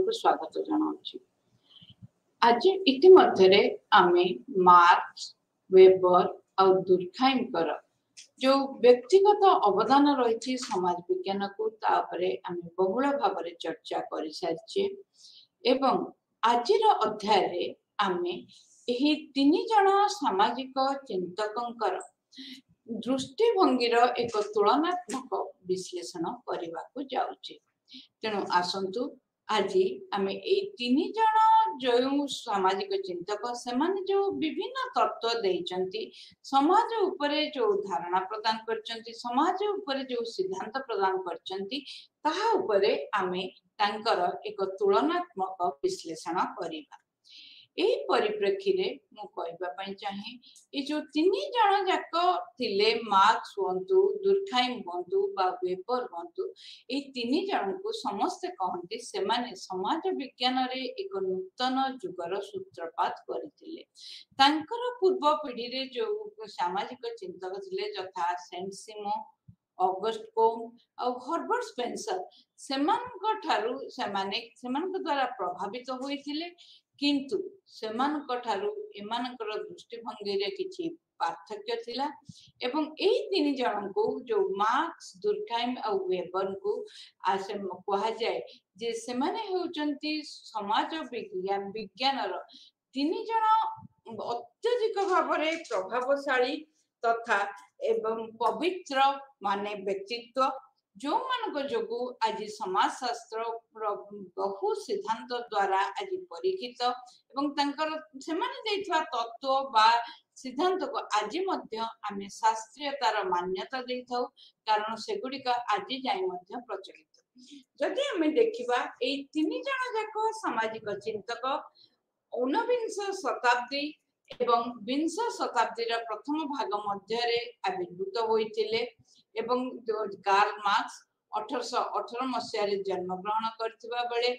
को स्वागत जनाऊँ। आज इतिमध्य आमे मार्क्स वेबर और दुर्खाइम जो व्यक्तिगत अवदान रही समाज विज्ञान को तापरे आमे बहुल भाव चर्चा कर सारी एवं आज अध्याय रे आमे एही तीन जन सामाजिक चिंतकों दृष्टिभंगीर एक तुलनात्मक विश्लेषण करने को जाउछे। तेणु आसंतु आज आमे ए तीन जन जो सामाजिक चिंतक से जो विभिन्न तत्व देइचंती समाज उपरे जो धारणा प्रदान करचंती समाज उपरे जो सिद्धांत प्रदान करचंती ताहा उपरे आमे तांकर एक तुलनात्मक विश्लेषण करिबा। एही परिप्रेक्षी रे मु कहबा पई चाहे ए जो तीन जन जाक थिले मार्क्स हुंतु दुर्खाइम हुंतु बा वेबर हुंतु ए तीन जन को समस्त कहंती से माने समाज विज्ञान रे एक नूतन जुगर सूत्रपात करथिले। तांकर पूर्व पीढ़ी रे जो सामाजिक चिंतक थिले जथा सेंट सिमो ऑगस्ट कोम और हर्बर्ट स्पेंसर सेमानक द्वारा प्रभावित होइथिले किंतु सेमानक ठारू एमानकर दृष्टिभंगी रे किछि पार्थक्य थिला एवं एही तीन जन को जो मार्क्स दुर्खाइम और वेबर को आसे कहा जाए जे सेमाने होचंती समाज विज्ञान रो तीन जन अत्यधिक भाव रे प्रभावशाली तथा एवं पवित्र माने व्यक्तित्व जो मानक जोगु आज समाज शास्त्र बहु सिद्धांत द्वारा आज परीक्षित एवं तंकर सेमाने देथवा तत्व बा सिद्धांत को आज मध्य आमे शास्त्रीयतार मान्यता देथौ कारण सेगुडिका आज जाय मध्य प्रचलित। जदि आमे देखिबा ए तीन जन जाक सामाजिक चिंतक 19 शताब्दी एवं 20 शताब्दीर प्रथम भाग मध्य रे आविर्भूत होइतिले एवं कार्ल मार्क्स 1818 मसीह रे जन्म ग्रहण करथिबा बेले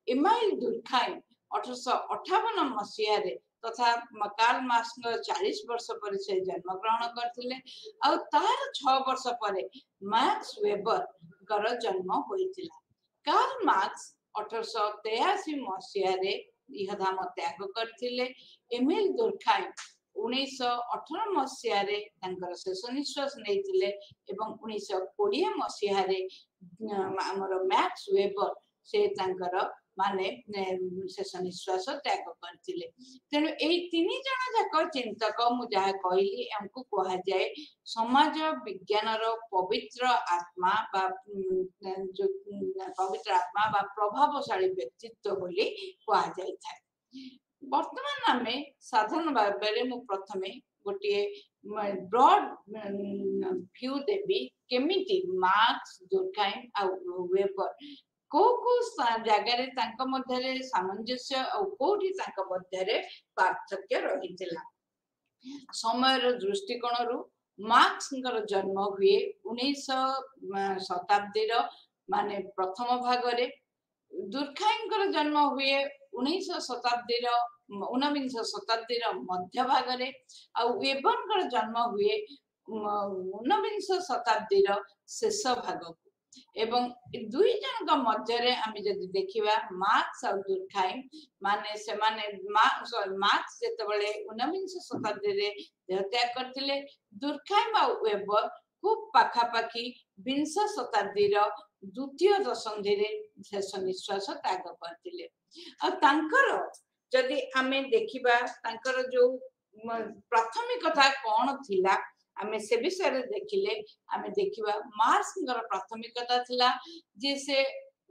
इमाइल दुर्खाइम 1858 मसीह रे तथा कार्ल मार्क्स 40 वर्ष पर से जन्म ग्रहण करथिले और तार 6 वर्ष पर मैक्स वेबर कर जन्म होइतिला। कार्ल मार्क्स 1883 मसीह रे इहधाम त्याग करथिले। एमिल दुर्खाइम 1918 मसीह रे तांकर शेष निश्वास नैतिले एवं 1920 मसीह रे हमर मैक्स वेबर से तांकर माने शेष निश्वास त्याग करथिले। तेनु एही तीन जन जाक चिंतक मु जहा कहली हमको कहा जाए समाज विज्ञान रो पवित्र आत्मा बा जो पवित्र आत्मा बा प्रभावशाली व्यक्तित्व बोली कहा जाय था। वर्तमान आमे साधारण भाबरे मु प्रथमे गोटे ब्रॉड व्यू देबी केमिति मार्क्स दुर्खाइम आ वेबर को जगार तांका मध्य रे सामंजस्य और कोठी तांका मध्य रे पार्थक्य रहितिला। समय दृष्टिकोण रु मार्क्स जन्म हुए 19 शताब्दी माने प्रथम भाग रे दुर्खाइम जन्म हुए 19 शताब्दी 19 शताब्दी मध्य भाग रे और वेबर जन्म हुए 19 शताब्दी शेष भाग एवं दुई जन मध्य रे आमे जदि देखिबा मार्क्स और दुर्खाइम माने से माने मार्क्स जेतेबेले 19 शताब्दी रे देहत्याग करथिले दुर्खाइम और वेबर खूब पाखापाखी 20 शताब्दी द्वितीय दशंधि रे शेष निश्वास त्याग करथिले। और तांकर जदि आमे देखिबा तांकर जो प्राथमिकता कोन थिला आमे से विषय रे देखिले आमे देखिबा मार्क्स प्राथमिकता थिला जे से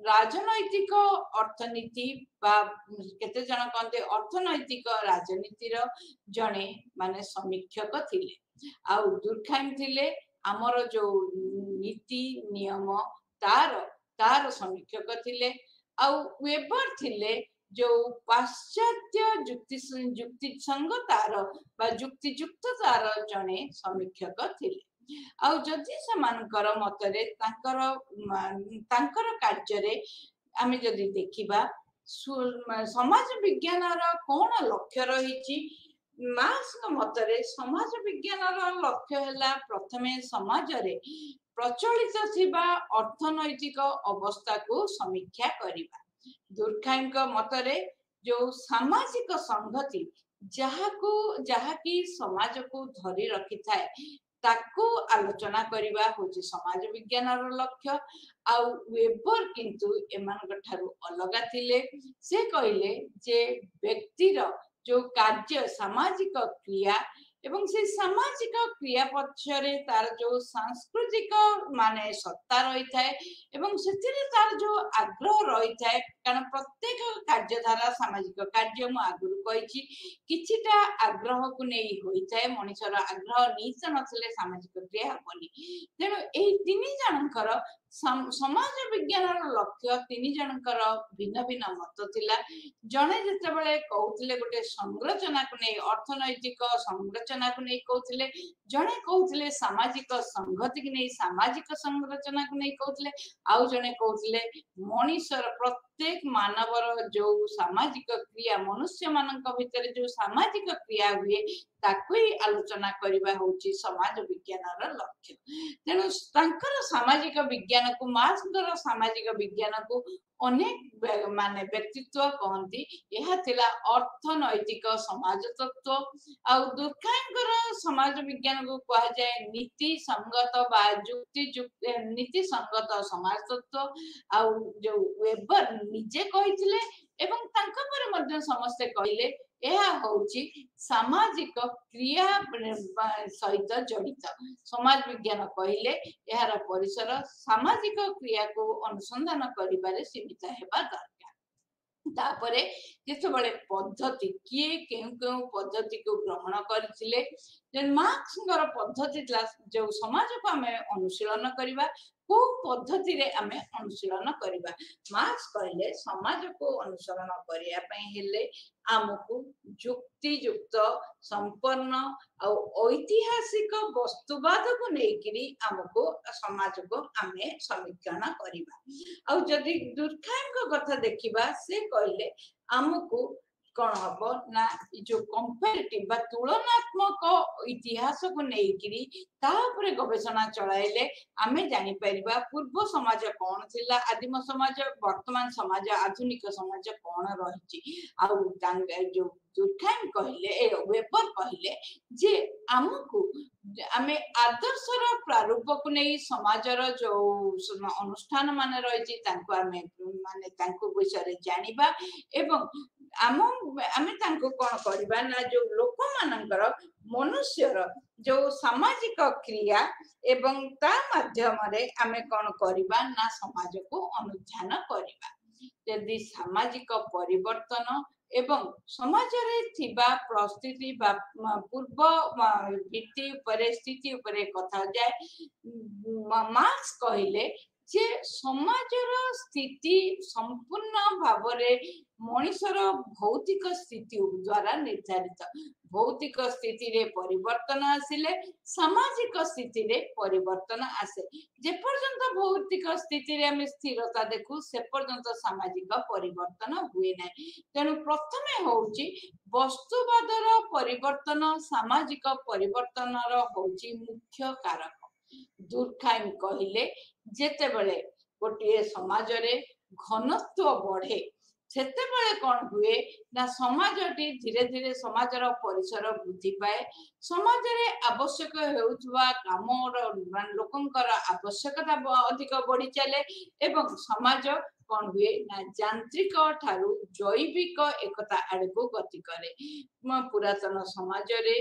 राजनैतिक अर्थनीति बा केते जन कहते अर्थनैतिक राजनीति रो जने माने समीक्षक थिले और दुर्खाइम थिले हमर जो नीति नियम तार समीक्षक थिले और वेबर थिले जो पाश्चात्य जुक्ति संगतार बा युक्तियुक्ततार जने समीक्षक थिले और जदि समानकर मतरे तांकर कार्य रे आमे जदि देखिबा समाज विज्ञान कोन लक्ष्य रही मार्क्स मतरे समाज विज्ञान लक्ष्य है प्रथमे समाज रे प्रचलित थिबा अर्थनैतिक अवस्था को समीक्षा करिबा ଦୁର୍ଖାଇଙ୍କ ମତରେ ଯୋଉ ସାମାଜିକ ସଂହତି ଯାହାକି ସମାଜକୁ ଧରି ରଖିଥାଏ ତାକୁ ଆଲୋଚନା କରିବା ହଉଛି ସମାଜ ବିଜ୍ଞାନର ଲକ୍ଷ୍ୟ। ଆଉ ୱେବର କିନ୍ତୁ ଏମାନଙ୍କ ଠାରୁ ଅଲଗା ଥିଲେ। ସେ କହିଲେ ଯେ ବ୍ୟକ୍ତିର ଯୋଉ କାର୍ଯ୍ୟ ସାମାଜିକ କ୍ରିୟା ଏବଂ ସେ ସାମାଜିକ କ୍ରିୟା ପଛରେ ତାର ଯୋଉ ସାଂସ୍କୃତିକ ମାନେ ସତ୍ତା ରହିଥାଏ ଏବଂ ସେଥିରେ ତାର ଯୋଉ ଆଗ୍ରହ ରହିଥାଏ, କାରଣ ପ୍ରତ୍ୟେକ କାର୍ଯ୍ୟଧାରା ସାମାଜିକ କାର୍ଯ୍ୟ ମୁଁ ଆଗରୁ କହିଛି କିଛିଟା ଆଗ୍ରହକୁ ନେଇ ହୋଇଥାଏ। ମଣିଷର ଆଗ୍ରହ ନିହିତ ନଥିଲେ ସାମାଜିକ କ୍ରିୟା ହବନି। ତେଣୁ ଏହି ତିନି ଜଣଙ୍କର ସମାଜ ବିଜ୍ଞାନର ଲକ୍ଷ୍ୟ ତିନି ଜଣଙ୍କର ଭିନ୍ନ ଭିନ୍ନ ମତ ଥିଲା। ଜଣେ ଯେତେବେଳେ କହୁଥିଲେ ଗୋଟେ ସଂରଚନାକୁ ନେଇ, ଅର୍ଥନୈତିକ ସଂରଚନାକୁ ନେଇ କହୁଥିଲେ, ଜଣେ କହୁଥିଲେ ସାମାଜିକ ସଂହତିକୁ ନେଇ ସାମାଜିକ ସଂରଚନାକୁ ନେଇ କହୁଥିଲେ, ଆଉ ଜଣେ କହୁଥିଲେ ମଣିଷର ପ୍ରତ୍ୟେକ ମାନବର ଯୋଉ ସାମାଜିକ କ୍ରିୟା, ମନୁଷ୍ୟ ମାନଙ୍କ ଭିତରେ ଯୋଉ ସାମାଜିକ କ୍ରିୟା ହୁଏ ତାକୁ ହିଁ ଆଲୋଚନା କରିବା ହଉଛି ସମାଜ ବିଜ୍ଞାନର ଲକ୍ଷ୍ୟ। ତେଣୁ ତାଙ୍କର ସାମାଜିକ ବିଜ୍ଞାନକୁ, ମାର୍କ୍ସଙ୍କର ସାମାଜିକ ବିଜ୍ଞାନକୁ ଅନେକ ମାନେ ବ୍ୟକ୍ତିତ୍ୱ କହନ୍ତି। ଏହା ଥିଲା ଅର୍ଥନୈତିକ ସମାଜ ତତ୍ତ୍ୱ। ଆଉ ଦୁର୍ଖାଇଙ୍କର ସମାଜ ବିଜ୍ଞାନକୁ କୁହାଯାଏ ନୀତି ସଙ୍ଗତ ବା ନୀତି ସଙ୍ଗତ ସମାଜ ତତ୍ତ୍ୱ। ଆଉ ଯୋଉ ୱେବର ନିଜେ କହିଥିଲେ ଏବଂ ତାଙ୍କ ପରେ ମଧ୍ୟ ସମସ୍ତେ କହିଲେ ଏହା ହଉଛି ସାମାଜିକ କ୍ରିୟା ସହିତ ଜଡିତ। ସମାଜ ବିଜ୍ଞାନ କହିଲେ ଏହାର ପରିସର ସାମାଜିକ କ୍ରିୟାକୁ ଅନୁସନ୍ଧାନ କରିବାରେ ସୀମିତ ହେବା ଦରକାର। ତାପରେ ଯେତେବେଳେ ପଦ୍ଧତି, କିଏ କେଉଁ କେଉଁ ପଦ୍ଧତିକୁ ଗ୍ରହଣ କରିଥିଲେ, ମାର୍କ୍ସଙ୍କର ପଦ୍ଧତି ଥିଲା ଯୋଉ ସମାଜକୁ ଆମେ ଅନୁଶୀଳନ କରିବା, କୋଉ ପଦ୍ଧତିରେ ଆମେ ଅନୁଶୀଳନ କରିବା। ମାର୍କ୍ସ କହିଲେ ସମାଜକୁ ଅନୁସରଣ କରିବା ପାଇଁ ହେଲେ ଆମକୁ ଯୁକ୍ତିଯୁକ୍ତ, ସମ୍ପନ୍ନ ଆଉ ଐତିହାସିକ ବସ୍ତୁବାଦକୁ ନେଇକିରି ଆମକୁ ସମାଜକୁ ଆମେ ସମୀକ୍ଷଣ କରିବା। ଆଉ ଯଦି ଦୁର୍ଖାଇଙ୍କ କଥା ଦେଖିବା, ସେ କହିଲେ ଆମକୁ କଣ ହବ ନା ଯୋଉ କମ୍ପାରେଟିଭ ବା ତୁଳନାତ୍ମକ ଇତିହାସକୁ ନେଇକିରି ତା ଉପରେ ଗବେଷଣା ଚଳାଇଲେ ଆମେ ଜାଣିପାରିବା ପୂର୍ବ ସମାଜ କଣ ଥିଲା, ଆଦିମ ସମାଜ, ବର୍ତ୍ତମାନ ସମାଜ, ଆଧୁନିକ ସମାଜ କଣ ରହିଛି। ଆଉ ଯୋଉ ଦୁର୍ଖାଇମ କହିଲେ, ୱେବର କହିଲେ ଯେ ଆମକୁ ଆମେ ଆଦର୍ଶର ପ୍ରାରୂପକୁ ନେଇ ସମାଜର ଯୋଉ ଅନୁଷ୍ଠାନ ମାନେ ରହିଛି ତାଙ୍କୁ ଆମେ ମାନେ ତାଙ୍କ ବିଷୟରେ ଜାଣିବା ଏବଂ ଆମେ ତାଙ୍କୁ କଣ କରିବା ନା ଯୋଉ ଲୋକମାନଙ୍କର, ମନୁଷ୍ୟର ଯୋଉ ସାମାଜିକ କ୍ରିୟା ଏବଂ ତା ମାଧ୍ୟମରେ ଆମେ କଣ କରିବା ନା ସମାଜକୁ ଅନୁଧ୍ୟାନ କରିବା। ଯଦି ସାମାଜିକ ପରିବର୍ତ୍ତନ ଏବଂ ସମାଜରେ ଥିବା ପରିସ୍ଥିତି ବା ପୂର୍ବ ଭିତ୍ତି ଉପରେ, ସ୍ଥିତି ଉପରେ କଥା ଯାଏ, ମାର୍କ୍ସ କହିଲେ ଯେ ସମାଜର ସ୍ଥିତି ସମ୍ପୂର୍ଣ୍ଣ ଭାବରେ ମଣିଷର ଭୌତିକ ସ୍ଥିତି ଦ୍ୱାରା ନିର୍ଦ୍ଧାରିତ। ଭୌତିକ ସ୍ଥିତିରେ ପରିବର୍ତ୍ତନ ଆସିଲେ ସାମାଜିକ ସ୍ଥିତିରେ ପରିବର୍ତ୍ତନ ଆସେ। ଯେପର୍ଯ୍ୟନ୍ତ ଭୌତିକ ସ୍ଥିତିରେ ଆମେ ସ୍ଥିରତା ଦେଖୁ ସେ ପର୍ଯ୍ୟନ୍ତ ସାମାଜିକ ପରିବର୍ତ୍ତନ ହୁଏ ନାହିଁ। ତେଣୁ ପ୍ରଥମେ ହଉଛି ବସ୍ତୁବାଦର ପରିବର୍ତ୍ତନ ସାମାଜିକ ପରିବର୍ତ୍ତନର ହଉଛି ମୁଖ୍ୟ କାରକ। ଦୁର୍ଖାଇମ କହିଲେ ଯେତେବେଳେ ଗୋଟିଏ ସମାଜରେ ଘନତ୍ୱ ବଢେ ସେତେବେଳେ କଣ ହୁଏ ନା ସମାଜଟି ଧୀରେ ଧୀରେ ସମାଜର ପରିସର ବୃଦ୍ଧି ପାଏ। ସମାଜରେ ଆବଶ୍ୟକ ହେଉଥିବା କାମର ଲୋକଙ୍କର ଆବଶ୍ୟକତା ଅଧିକ ବଢି ଚାଲେ ଏବଂ ସମାଜ କଣ ହୁଏ ନା ଯାନ୍ତ୍ରିକ ଠାରୁ ଜୈବିକ ଏକତା ଆଡକୁ ଗତି କରେ। ପୁରାତନ ସମାଜରେ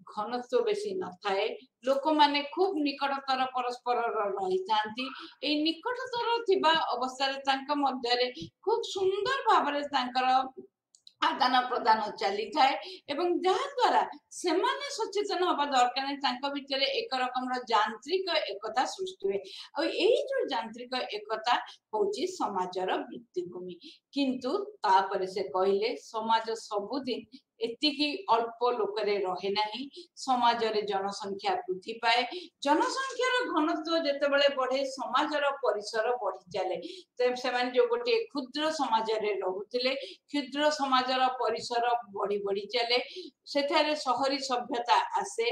ଘନତ୍ୱ ବେଶୀ ନଥାଏ, ଲୋକମାନେ ଖୁବ ନିକଟତର ପରସ୍ପରର ରହିଥାନ୍ତି। ଏଇ ନିକଟତର ଥିବା ଅବସ୍ଥାରେ ତାଙ୍କ ମଧ୍ୟରେ ଖୁବ ସୁନ୍ଦର ଭାବରେ ତାଙ୍କର ଆଦାନ ପ୍ରଦାନ ଚାଲିଥାଏ ଏବଂ ଯାହା ଦ୍ୱାରା ସେମାନେ ସଚେତନ ହବା ଦରକାର ନାହିଁ, ତାଙ୍କ ଭିତରେ ଏକ ରକମର ଯାନ୍ତ୍ରିକ ଏକତା ସୃଷ୍ଟି ହୁଏ। ଆଉ ଏଇ ଯୋଉ ଯାନ୍ତ୍ରିକ ଏକତା ହଉଛି ସମାଜର ଭିତ୍ତିଭୂମି। କିନ୍ତୁ ତାପରେ ସେ କହିଲେ ସମାଜ ସବୁଦିନ ଏତିକି ଅଳ୍ପ ଲୋକରେ ରହେ ନାହିଁ। ସମାଜରେ ଜନସଂଖ୍ୟା ବୃଦ୍ଧି ପାଏ। ଜନସଂଖ୍ୟାର ଘନତ୍ୱ ଯେତେବେଳେ ବଢେ ସମାଜର ପରିସର ବଢି ଚାଲେ। ସେମାନେ ଯୋଉ ଗୋଟିଏ କ୍ଷୁଦ୍ର ସମାଜରେ ରହୁଥିଲେ, କ୍ଷୁଦ୍ର ସମାଜର ପରିସର ବଢି ବଢି ଚାଲେ। ସେଠାରେ ସହରୀ ସଭ୍ୟତା ଆସେ।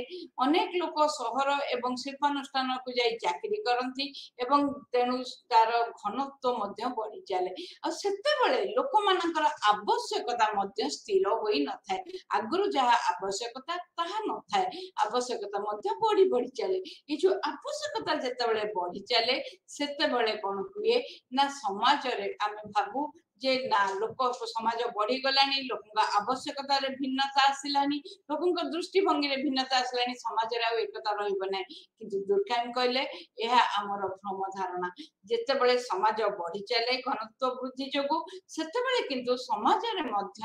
ଅନେକ ଲୋକ ସହର ଏବଂ ଶିଳ୍ପାନୁଷ୍ଠାନକୁ ଯାଇ ଚାକିରି କରନ୍ତି ଏବଂ ତେଣୁ ତାର ଘନତ୍ୱ ମଧ୍ୟ ବଢି ଚାଲେ। ଆଉ ସେତେବେଳେ ଲୋକମାନଙ୍କର ଆବଶ୍ୟକତା ମଧ୍ୟ ସ୍ଥିର ହୋଇ ନଥାଏ। ଆଗରୁ ଯାହା ଆବଶ୍ୟକତା ତାହା ନଥାଏ, ଆବଶ୍ୟକତା ମଧ୍ୟ ବଢି ବଢି ଚାଲେ। ଏଇ ଯୋଉ ଆବଶ୍ୟକତା ଯେତେବେଳେ ବଢି ଚାଲେ ସେତେବେଳେ କଣ ହୁଏ ନା ସମାଜରେ ଆମେ ଭାବୁ ଯେ ନା ଲୋକ ସମାଜ ବଢିଗଲାଣି, ଲୋକଙ୍କ ଆବଶ୍ୟକତାରେ ଭିନ୍ନତା ଆସିଲାଣି, ଲୋକଙ୍କ ଦୃଷ୍ଟିଭଙ୍ଗୀରେ ଭିନ୍ନତା ଆସିଲାଣି, ସମାଜରେ ଆଉ ଏକତା ରହିବ ନାହିଁ। କିନ୍ତୁ ଦୁର୍ଖାଇମ କହିଲେ ଏହା ଆମର ଭ୍ରମ ଧାରଣା। ଯେତେବେଳେ ସମାଜ ବଢି ଚାଲେ ଘନତ୍ୱ ବୃଦ୍ଧି ଯୋଗୁ ସେତେବେଳେ କିନ୍ତୁ ସମାଜରେ ମଧ୍ୟ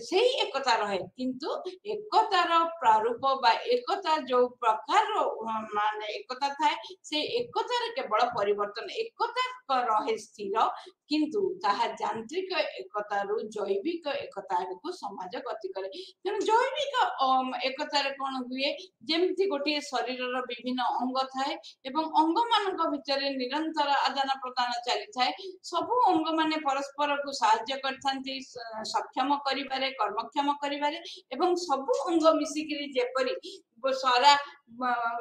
ସେଇ ଏକତା ରହେ, କିନ୍ତୁ ଏକତାର ପ୍ରାରୂପ ବା ଏକତା ଯୋଉ ପ୍ରକାରର ମାନେ ଏକତା ଥାଏ ସେଇ ଏକତାରେ କେବଳ ପରିବର୍ତ୍ତନ, ଏକତା ରହେ ସ୍ଥିର, କିନ୍ତୁ ତାହା ଯାନ୍ତ୍ରିକ ଏକତାରୁ ଜୈବିକ ଏକତା ଆଡକୁ ସମାଜ ଗତି କରେ। ତେଣୁ ଜୈବିକ ଏକତାରେ କଣ ହୁଏ, ଯେମିତି ଗୋଟିଏ ଶରୀରର ବିଭିନ୍ନ ଅଙ୍ଗ ଥାଏ ଏବଂ ଅଙ୍ଗ ମାନଙ୍କ ଭିତରେ ନିରନ୍ତର ଆଦାନ ପ୍ରଦାନ ଚାଲିଥାଏ। ସବୁ ଅଙ୍ଗ ମାନେ ପରସ୍ପରକୁ ସାହାଯ୍ୟ କରିଥାନ୍ତି ସକ୍ଷମ କରିବାରେ, କର୍ମକ୍ଷମ କରିବାରେ, ଏବଂ ସବୁ ଅଙ୍ଗ ମିଶିକିରି ଯେପରି ସାରା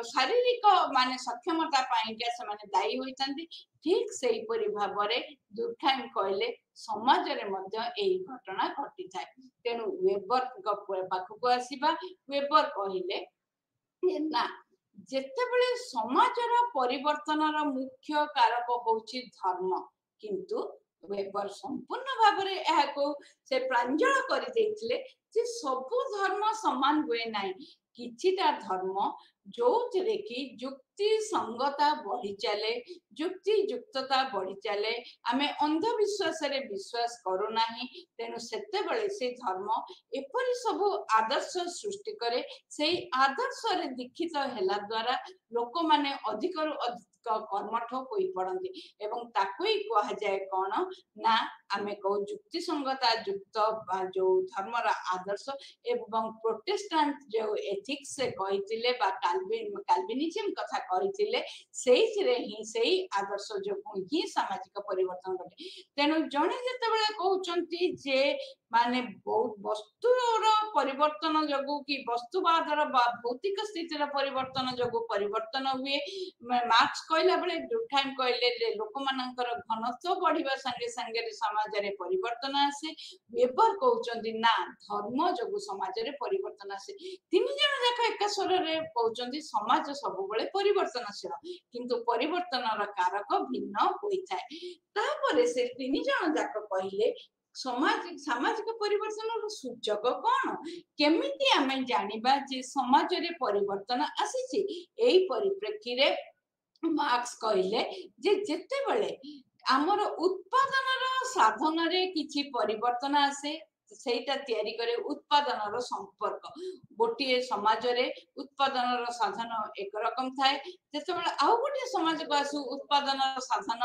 ଶାରୀରିକ ମାନେ ସକ୍ଷମତା ପାଇଁକା ସେମାନେ ଦାୟୀ ହୋଇଥାନ୍ତି, ଠିକ ସେଇପରି ଭାବରେ ଦୁର୍ଖାଇମ କହିଲେ ସମାଜରେ ମଧ୍ୟ ଏହି ଘଟଣା ଘଟିଥାଏ। ତେଣୁ ୱେବରଙ୍କ ପାଖକୁ ଆସିବା। ୱେବର କହିଲେ ନା ଯେତେବେଳେ ସମାଜର ପରିବର୍ତ୍ତନର ମୁଖ୍ୟ କାରକ ହଉଛି ଧର୍ମ, କିନ୍ତୁ ୱେବର ସମ୍ପୂର୍ଣ୍ଣ ଭାବରେ ଏହାକୁ ସେ ପ୍ରାଞ୍ଜଳ କରିଦେଇଥିଲେ ଯେ ସବୁ ଧର୍ମ ସମାନ ହୁଏ ନାହିଁ। କିଛିଟା ଧର୍ମ ଯୋଉଥିରେ କି ଯୁକ୍ତି ସଙ୍ଗତା ବଢି ଚାଲେ, ଯୁକ୍ତି ଯୁକ୍ତତା ବଢି ଚାଲେ, ଆମେ ଅନ୍ଧବିଶ୍ୱାସରେ ବିଶ୍ୱାସ କରୁନାହିଁ। ତେଣୁ ସେତେବେଳେ ସେ ଧର୍ମ ଏପରି ସବୁ ଆଦର୍ଶ ସୃଷ୍ଟି କରେ। ସେଇ ଆଦର୍ଶରେ ଦୀକ୍ଷିତ ହେଲା ଦ୍ୱାରା ଲୋକମାନେ ଅଧିକରୁ ଅଧିକ କର୍ମଠ ହୋଇ ପଡନ୍ତି ଏବଂ ତାକୁ ହିଁ କୁହାଯାଏ କଣ ନା ଆମେ କହୁ ଯୁକ୍ତିସଙ୍ଗତା ଯୁକ୍ତ ଯୋଉ ଧର୍ମର ଆଦର୍ଶ। ଏବଂ ପ୍ରୋଟେଷ୍ଟାଣ୍ଟ ଯୋଉ ଏଥିକ୍ସ କହିଥିଲେ ବା କାଲଭିନିଜିମ କଥା କହିଥିଲେ, ସେଇଥିରେ ହିଁ ସେଇ ଆଦର୍ଶ ଯୋଗୁଁ ହିଁ ସାମାଜିକ ପରିବର୍ତ୍ତନ ଘଟେ। ତେଣୁ ଜଣେ ଯେତେବେଳେ କହୁଛନ୍ତି ଯେ ମାନେ ବସ୍ତୁର ପରିବର୍ତ୍ତନ ଯୋଗୁ କି ବସ୍ତୁବାଦର ବା ଭୌତିକ ସ୍ଥିତିର ପରିବର୍ତ୍ତନ ଯୋଗୁ ପରିବର୍ତ୍ତନ ହୁଏ, ମାର୍କ୍ସ କହିଲା ବେଳେ ଦୁର୍ଖାଇମ କହିଲେ ଲୋକମାନଙ୍କର ଘନତ୍ୱ ବଢିବା ସାଙ୍ଗେ ସାଙ୍ଗରେ ସମାଜରେ ପରିବର୍ତ୍ତନ ଆସେ। ୱେବର କହୁଛନ୍ତି ନା ଧର୍ମ ଯୋଗୁ ସମାଜରେ ପରିବର୍ତ୍ତନ ଆସେ। ତିନି ଜଣ ଯାକ ଏକା ସ୍ୱରରେ କହୁଛନ୍ତି ସମାଜ ସବୁବେଳେ ପରିବର୍ତ୍ତନଶୀଳ, କିନ୍ତୁ ପରିବର୍ତ୍ତନର କାରକ ଭିନ୍ନ ହୋଇଥାଏ। ତାପରେ ସେ ତିନି ଜଣ ଯାକ କହିଲେ ସାମାଜିକ ପରିବର୍ତ୍ତନର ସୂଚକ କଣ, କେମିତି ଆମେ ଜାଣିବା ଯେ ସମାଜରେ ପରିବର୍ତ୍ତନ ଆସିଛି। ଏଇ ପରିପ୍ରେକ୍ଷୀରେ ମାର୍କ୍ସ କହିଲେ ଯେ ଯେତେବେଳେ ଆମର ଉତ୍ପାଦନର ସାଧନରେ କିଛି ପରିବର୍ତ୍ତନ ଆସେ, ସେଇଟା ତିଆରି କରେ ଉତ୍ପାଦନର ସମ୍ପର୍କ। ଗୋଟିଏ ସମାଜରେ ଉତ୍ପାଦନର ସାଧନ ଏକ ରକମ ଥାଏ, ଯେତେବେଳେ ଆଉ ଗୋଟିଏ ସମାଜକୁ ଆସୁ ଉତ୍ପାଦନର ସାଧନ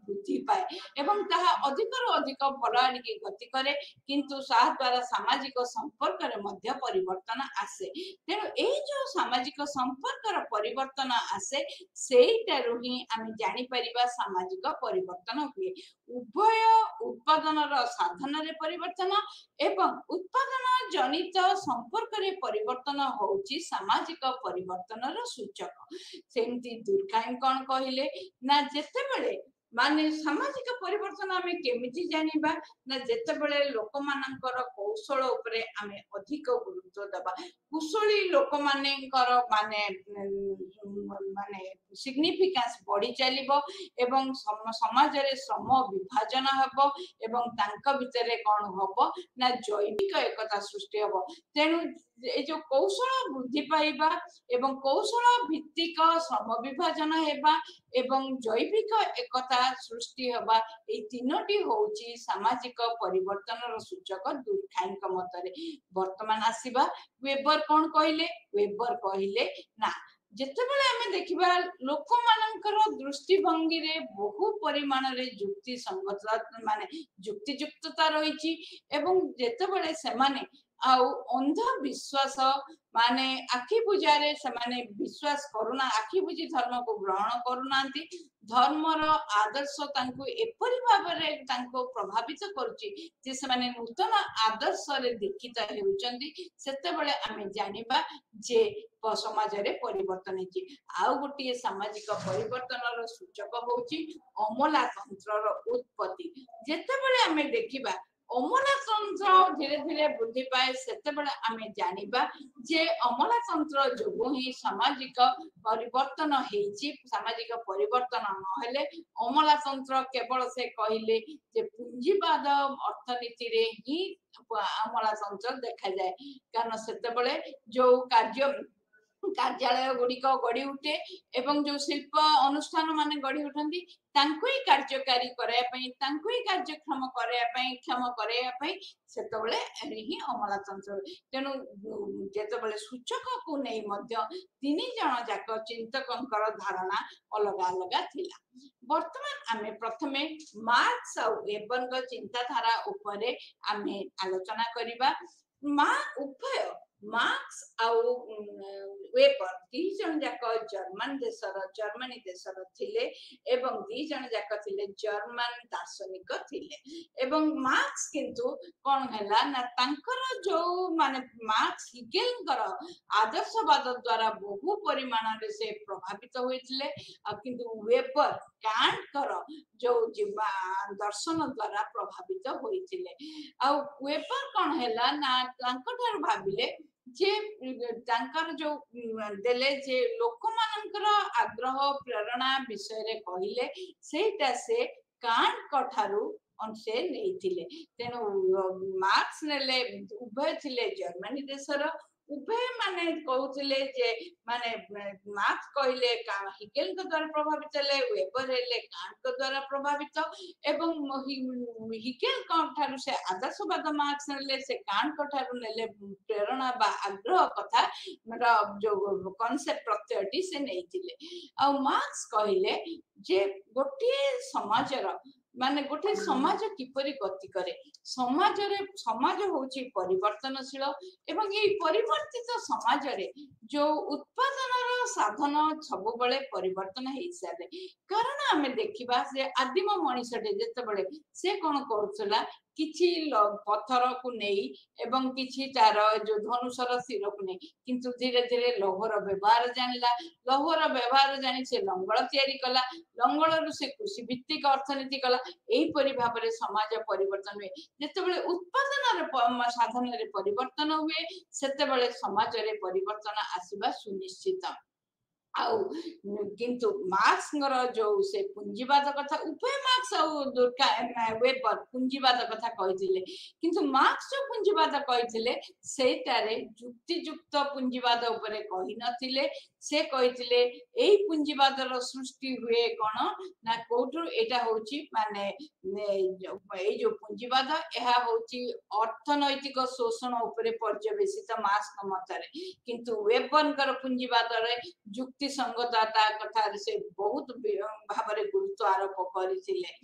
ବୃଦ୍ଧି ପାଏ ଏବଂ ତାହା ଅଧିକରୁ ଅଧିକ ଭଲ ଆଡ଼ିକି ଗତି କରେ, କିନ୍ତୁ ତାହା ଦ୍ୱାରା ସାମାଜିକ ସମ୍ପର୍କରେ ମଧ୍ୟ ପରିବର୍ତ୍ତନ ଆସେ। ତେଣୁ ଏଇ ଯୋଉ ସାମାଜିକ ସମ୍ପର୍କର ପରିବର୍ତ୍ତନ ଆସେ ସେଇଟାରୁ ହିଁ ଆମେ ଜାଣିପାରିବା ସାମାଜିକ ପରିବର୍ତ୍ତନ ହୁଏ। ଉଭୟ ଉତ୍ପାଦନର ସାଧନରେ ପରିବର୍ତ୍ତନ ଏବଂ ଉତ୍ପାଦନ ଜନିତ ସମ୍ପର୍କରେ ପରିବର୍ତ୍ତନ ହଉଛି ସାମାଜିକ ପରିବର୍ତ୍ତନର ସୂଚକ। ସେମିତି ଦୁର୍ଖାଇମ କଣ କହିଲେ ନା ଯେତେବେଳେ ମାନେ ସାମାଜିକ ପରିବର୍ତ୍ତନ ଆମେ କେମିତି ଜାଣିବା ନା ଯେତେବେଳେ ଲୋକମାନଙ୍କର କୌଶଳ ଉପରେ ଆମେ ଅଧିକ ଗୁରୁତ୍ୱ ଦେବା। କୁଶଳୀ ଲୋକମାନଙ୍କର ମାନେ ସିଗ୍ନିଫିକାନ୍ସ ବଢି ଚାଲିବ ଏବଂ ସମାଜରେ ଶ୍ରମ ବିଭାଜନ ହେବ ଏବଂ ତାଙ୍କ ଭିତରେ କଣ ହବ ନା ଜୈବିକ ଏକତା ସୃଷ୍ଟି ହବ। ତେଣୁ এই ଯୋଉ କୌଶଳ ବୃଦ୍ଧି ପାଇବା ଏବଂ କୌଶଳ ଭିତ୍ତିକ ଶ୍ରମ ବିଭାଜନ ହେବା ଏବଂ ଜୈବିକ ଏକତା ସୃଷ୍ଟି ହେବା, ଏଇ ତିନୋଟି ହଉଛି ସାମାଜିକ ପରିବର୍ତ୍ତନର ସୂଚକ ଦୁର୍ଖାଇମଙ୍କ ମତରେ। ବର୍ତ୍ତମାନ ଆସିବା ୱେବର କଣ କହିଲେ। ୱେବର କହିଲେ ନା ଯେତେବେଳେ ଆମେ ଦେଖିବା ଲୋକମାନଙ୍କର ଦୃଷ୍ଟିଭଙ୍ଗୀରେ ବହୁ ପରିମାଣରେ ଯୁକ୍ତି ସଙ୍ଗତ ମାନେ ଯୁକ୍ତିଯୁକ୍ତତା ରହିଛି ଏବଂ ଯେତେବେଳେ ସେମାନେ आउ अंध विश्वास माने आखि बुझारे से माने विश्वास करूना आखि बुझी धर्म को ग्रहण करूनांती धर्मर आदर्श तांको एपरि भाबरे तांको प्रभावित करूची जे से माने नूतन आदर्श रे दीक्षित हेउचंदी सेते बेले आमे जानिबा जे समाज रे परिवर्तन हेची आउ गोटे सामाजिक परिवर्तन सूचक होची अमलातंत्र उत्पत्ति जेते बेले आमे देखिबा अमलातंत्र धीरे धीरे वृद्धि पाए सेते बेले आमे जानिबा जे अमलातंत्र जोगु ही सामाजिक परिवर्तन हेची सामाजिक परिवर्तन नहेले अमलातंत्र केवल से कहले जे पुंजीवाद अर्थनीति रे ही अमलातंत्र देखा जाए कारण सेते बेले जो कार्यालय गुड़िक गढ़ी उठे एवं जो शिल्प अनुष्ठान माने गढ़ी उठती कार्यकारी कार्यक्षम क्षम ही अमलातंत्र तेणु जिते सूचक को नहीं तीन जन जाक चिंतक धारणा अलग अलग थिला वर्तमान आमे प्रथमे मार्क्स और वेबर चिंताधारा उपरे आमे आलोचना करिबा उभय मार्क्स और वेबर दी जन जाक जर्मनी देशर थिले एवं दी जन जाक थिले जर्मन दार्शनिक थिले एवं मार्क्स किंतु कौन हैला ना तांकर जो माने मार्क्स हिगेलकर आदर्शवाद द्वारा बहु परिमाण रे से प्रभावित होइथिले किंतु वेबर कांटकर जो दर्शन द्वारा प्रभावित होइथिले आ वेबर कौन हैला ना तांकर भाबिले जे तांकर जो देले जे लोक मानकर आग्रह प्रेरणा विषय रे कहिले सेटा से कांट कठारु से नहीं थिले तेनु मार्क्स नेले उभय थिले जर्मनी देशर उभय माने कहउथिले जे माने मार्क्स कहले हिगेल के द्वारा प्रभावित ले वेबर हेले कांट के द्वारा प्रभावित एवं हिगेल ठारू से आदर्शवाद मार्क्स नेले से कांट ठारू नेले प्रेरणा बा आग्रह कथा जो कॉन्सेप्ट प्रत्ययटी से नहीं थिले आ मार्क्स कहले जे गोटे समाजर माने गोटे समाज किपरि गति करे समाज होची परिवर्तनशील एवं ये परिवर्तित समाज रे जो उत्पादन साधन सब बळे परिवर्तन हेई सारे कारण आमे देखिबा से आदिम मनुष्यटे जेते बळे से कोन करथला किछि पत्थर को नहीं एवं किछि तार जो धनुषर सिर को नहीं किंतु धीरे धीरे लौहर व्यवहार जानला लौहर व्यवहार जानी से लंगल तैयारी कला लंगल से कृषि भित्तिक अर्थनीति कला एही परि भाबरे समाज परिवर्तन हुए जेते बेले उत्पादन साधन रे परिवर्तन हुए सेते बेले समाज रे परिवर्तन आसीबा सुनिश्चित आउ किंतु मार्क्स जो से पुंजीवाद कथा उभय मार्क्स और वेबर पुंजीवाद कथा कहिथिले किंतु मार्क्स जो पुंजीवाद कहिथिले सेटारे युक्तियुक्त पुंजीवाद उपरे कहि नथिले से कहिथिले एई पुंजीवाद रो सृष्टि हुए कोन ना कोठु एटा होची माने एई जो पुंजीवाद एहा होची अर्थनैतिक शोषण उपरे पर्यवेसित मार्क्स मतरे किंतु वेबर कर पुंजीवाद रे युक्ति संगतता कथा से बहुत भाबरे गुरुत्व आरोप करिथिले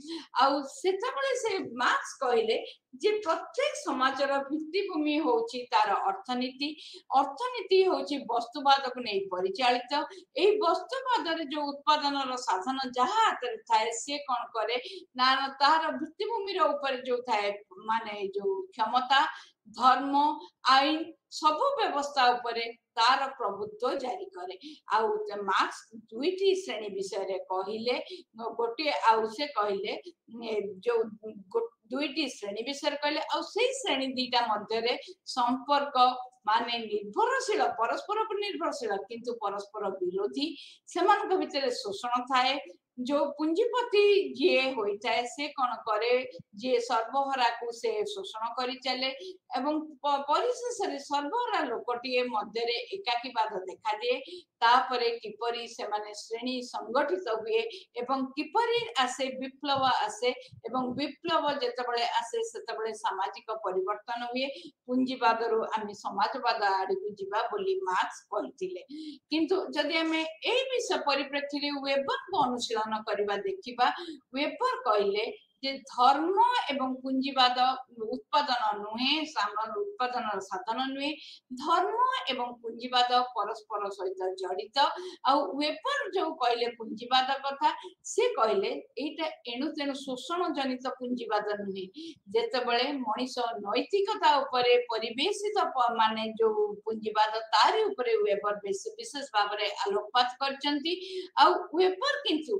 आउ सेतबेले से मार्क्स कहले जे प्रत्येक समाजर भित्तिभूमि होची तार अर्थनीति अर्थनीति होची वस्तुवाद को नहीं परिचालित एई वस्तुवाद रे जो उत्पादन रो साधन जहा हाथ थाए से कोन करे ना तार भित्तिभूमि रो ऊपर जो थाए माने जो क्षमता धर्म आईन सब व्यवस्था उपरे तार प्रभुत्व जारी करे आउ मार्क्स दुईटी श्रेणी विषय रे कहिले गोटे आउ से कहिले जो दुईटी श्रेणी विषय कहले आ श्रेणी दीटा मध्य रे संपर्क माने निर्भरशील परस्पर पर निर्भरशील किंतु परस्पर विरोधी सेमानक भितरे शोषण थाए जो पूंजीपति जे होता है से कौन करे जे सर्वहरा को से शोषण करी चले एवं परिशेष रे सर्वहरा लोकटीए मध्य रे एकाकीवाद देखा दिए तापरे किपरि से माने श्रेणी संगठित हुए एवं किपरि आसे विप्लव आसे एवं विप्लव जेतबळे आसे सेतबळे सामाजिक परिवर्तन हुए पूंजीवाद रो आमी समाजवाद आड़ी को जीवा बोली मार्क्स कहथिले किंतु जदि हमें एई विषय परिप्रेक्षी रे वेबर को अनुशीलन करबा देखिबा वेबर कहले जे धर्म एवं पुंजीवाद उत्पादन नुहे उत्पादन साधन नुहे धर्म एवं पुंजीवाद परस्पर सहित जड़ित वेपर जो कहले पुंजीवाद कथा से कहले एटा एणु तेणु शोषण जनित पुंजीवाद नुहे जेतेबेले मनीष नैतिकता उपरे परिवेशित माने जो पुंजीवाद तारी उपरे वेपर विशेष भाव में आलोकपात करचंती वेपर किंतु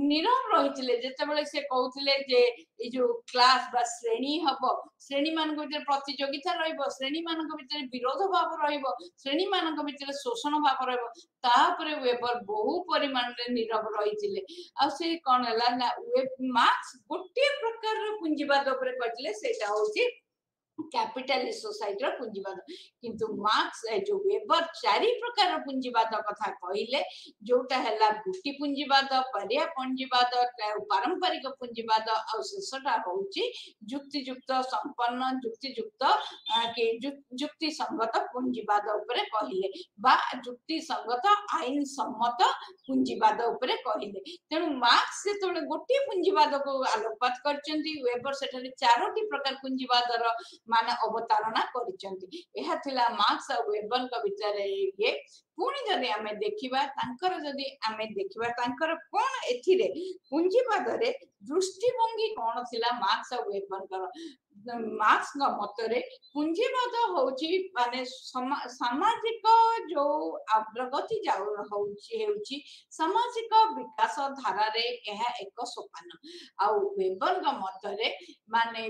नीरव रही जेतेबेले से कहउथिले जे ए जो क्लास बा श्रेणी हबो श्रेणी मान भीतर प्रतियोगिता रहिबो श्रेणी मान भीतर विरोध भाव रहिबो श्रेणी मान भीतर शोषण भाव रहिबो तापरे वेबर बहु परिमाण रे नीरव रहिथिले आ से कोन हला ना मार्क्स गोटे प्रकार रो पुंजीवाद उपरे कहले सेटा होची कैपिटलिस्ट सोसाइटी रो पुंजीवाद किंतु मार्क्स जो वेबर चारि प्रकार पुंजीवाद कथा कहले जोटा हला गुटी पुंजीवाद पर्या पुंजीवाद पारंपरिक पुंजीवाद और शेषटा होची युक्तियुक्त संपन्न युक्तियुक्त के युक्ति संगत पुंजीवाद उपरे कहले बा युक्ति संगत आईन सम्मत पुंजीवाद उपरे कहले तेणु मार्क्स से तोले गोटी पुंजीवाद को आलोकपात करचंती वेबर सेठारे चारोटी प्रकार पुंजीवाद रो माने अवतारणा करिचंती एहा थिला मार्क्स और वेबर का विचार ये पुणी जदि आमे देखिबा तांकर जदि आमे देखिबा तांकर कोन एथिरे पुंजीवाद रे दृष्टिभंगी कोन थिला मार्क्स और वेबर मार्क्स का मतरे पुंजीवाद होची माने सामाजिक जो अग्रगति जाउ होची सामाजिक विकास धारा रे एहा एक सोपान आ वेबर का मतरे माने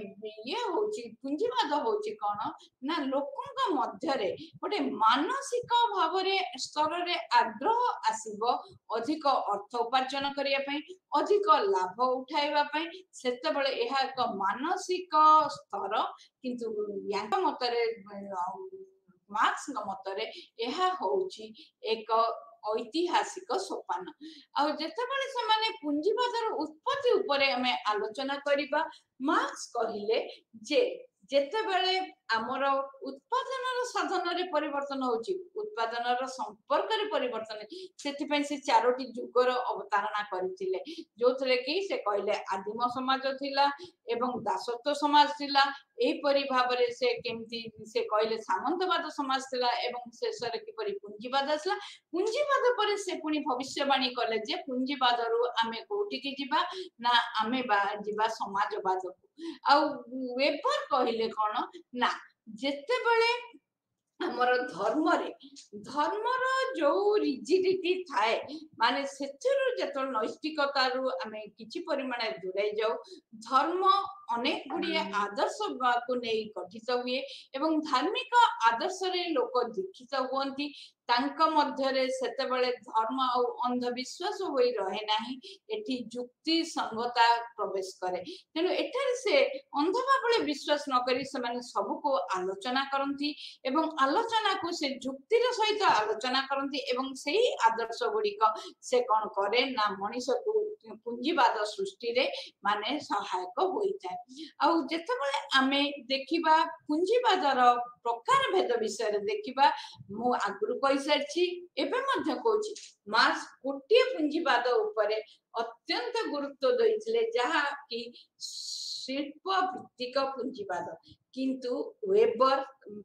ये होची पुंजीवाद होची कोन ना लोकन का मध्य रे गोटे मानसिक भाव रे स्तर रे आग्रह आसीबो अधिक अर्थ उपार्जन करिया पई अधिक लाभ उठाइबा पई सेतेबेले एहा एक मानसिक स्तर किंतु यांका मतरे मार्क्स का मतरे एहा होची एक ऐतिहासिक सोपान आ जेतेबेले से माने पुंजीवाद रो उत्पत्ति उपरे हमें आलोचना करिबा मार्क्स कहिले जे जेतेबेले आमर उत्पादन साधन रे परिवर्तन होची उत्पादन संपर्क रे परिवर्तन सेति से चारोटी युगर अवतारणा करथिले जोथरे कि से कहले आदिम समाज थिला एवं दासत्व समाज थिला एही परि भाव रे से केमती से कहले सामंतवाद समाज थिला एवं शेष रे कि परि पुंजीवाद असला पुंजीवाद पर से पुनी भविष्यवाणी कले जे पुंजीवाद रु आमे कोठी की जिबा ना आमे बा जिबा समाजवाद को आ वेबर कहले कोन ना जेतेबेले हमर धर्मर जो रिजिडिटी थाए माने सेथुरु जेतो नैतिकता रु आमे किछि परिमाण दूरे जाऊ धर्म अनेक गुड़िया आदर्श को नहीं गठित हुए एवं धार्मिक आदर्श रे लोक दीक्षित हुअंती तांका मध्य रे सेतेबेले धर्म और अंधविश्वास होई रहे नाही एठी युक्ति संगता प्रवेश करे तेनु एठारे से अंधभाबले विश्वास न करी से माने सब को आलोचना करंती एवं आलोचना को से युक्तिर सहित आलोचना करंती एवं सेही आदर्श गुडी को से कोन करे ना मनीष को पुंजीवाद सृष्टि रे माने सहायक होई जाय आ जेतेबेले आमे देखिबा पुंजीवाद रो प्रकार भेद विषय रे देखिबा मु आगुरु कहि सरछि एबे मध्य कहछि मार्क्स गोटे पुंजीवाद उपरे अत्यंत गुरुत्व दैथिले जहा कि शिल्प भित्तिक पुंजीवाद किंतु वेबर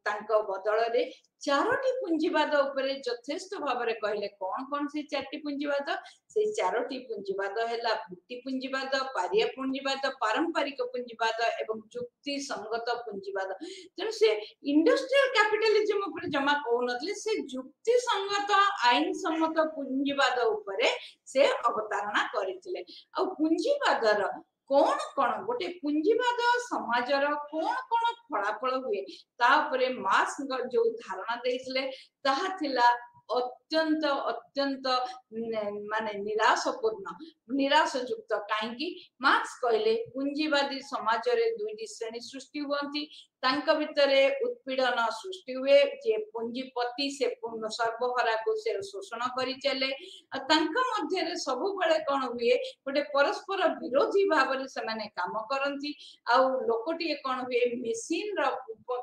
तांको बदल रे चारोटी पुंजीवाद उपरे यथेष्ट भाव रे कहले कोन से चारटी पुंजीवाद से चारोटी पुंजीवाद हैला भित्ति पुंजीवाद पारिया पुंजीवाद पारंपरिक पुंजीवाद एवं युक्ति संगत पुंजीवाद तेन से इंडस्ट्रियल कैपिटलिज्म उपरे जमा कहउनथले से युक्ति संगत आईन सम्मत पुंजीवाद उपरे से अवतारणा करथिले आ पुंजीवाद रो कौन कौन गोटे पुंजीवाद समाज कौन कौन फलाफल हुए तापरे मार्क्स जो धारणा देइथिले ताहा थिला अत्यंत अत्यंत माने निराशपूर्ण निराशयुक्त कहीं मार्क्स कहले पुंजीवादी समाज रे दुईटी श्रेणी सृष्टि हुअंती तांका भितरे उत्पीड़न सृष्टि हुए जे पुंजीपति से पूर्ण सर्वहरा को से शोषण करि चले तांका मध्य रे सब बेले कोन हुए गोटे परस्पर विरोधी भाव रे से माने काम करंती आ लोकटी कोन हुए मेसिन रो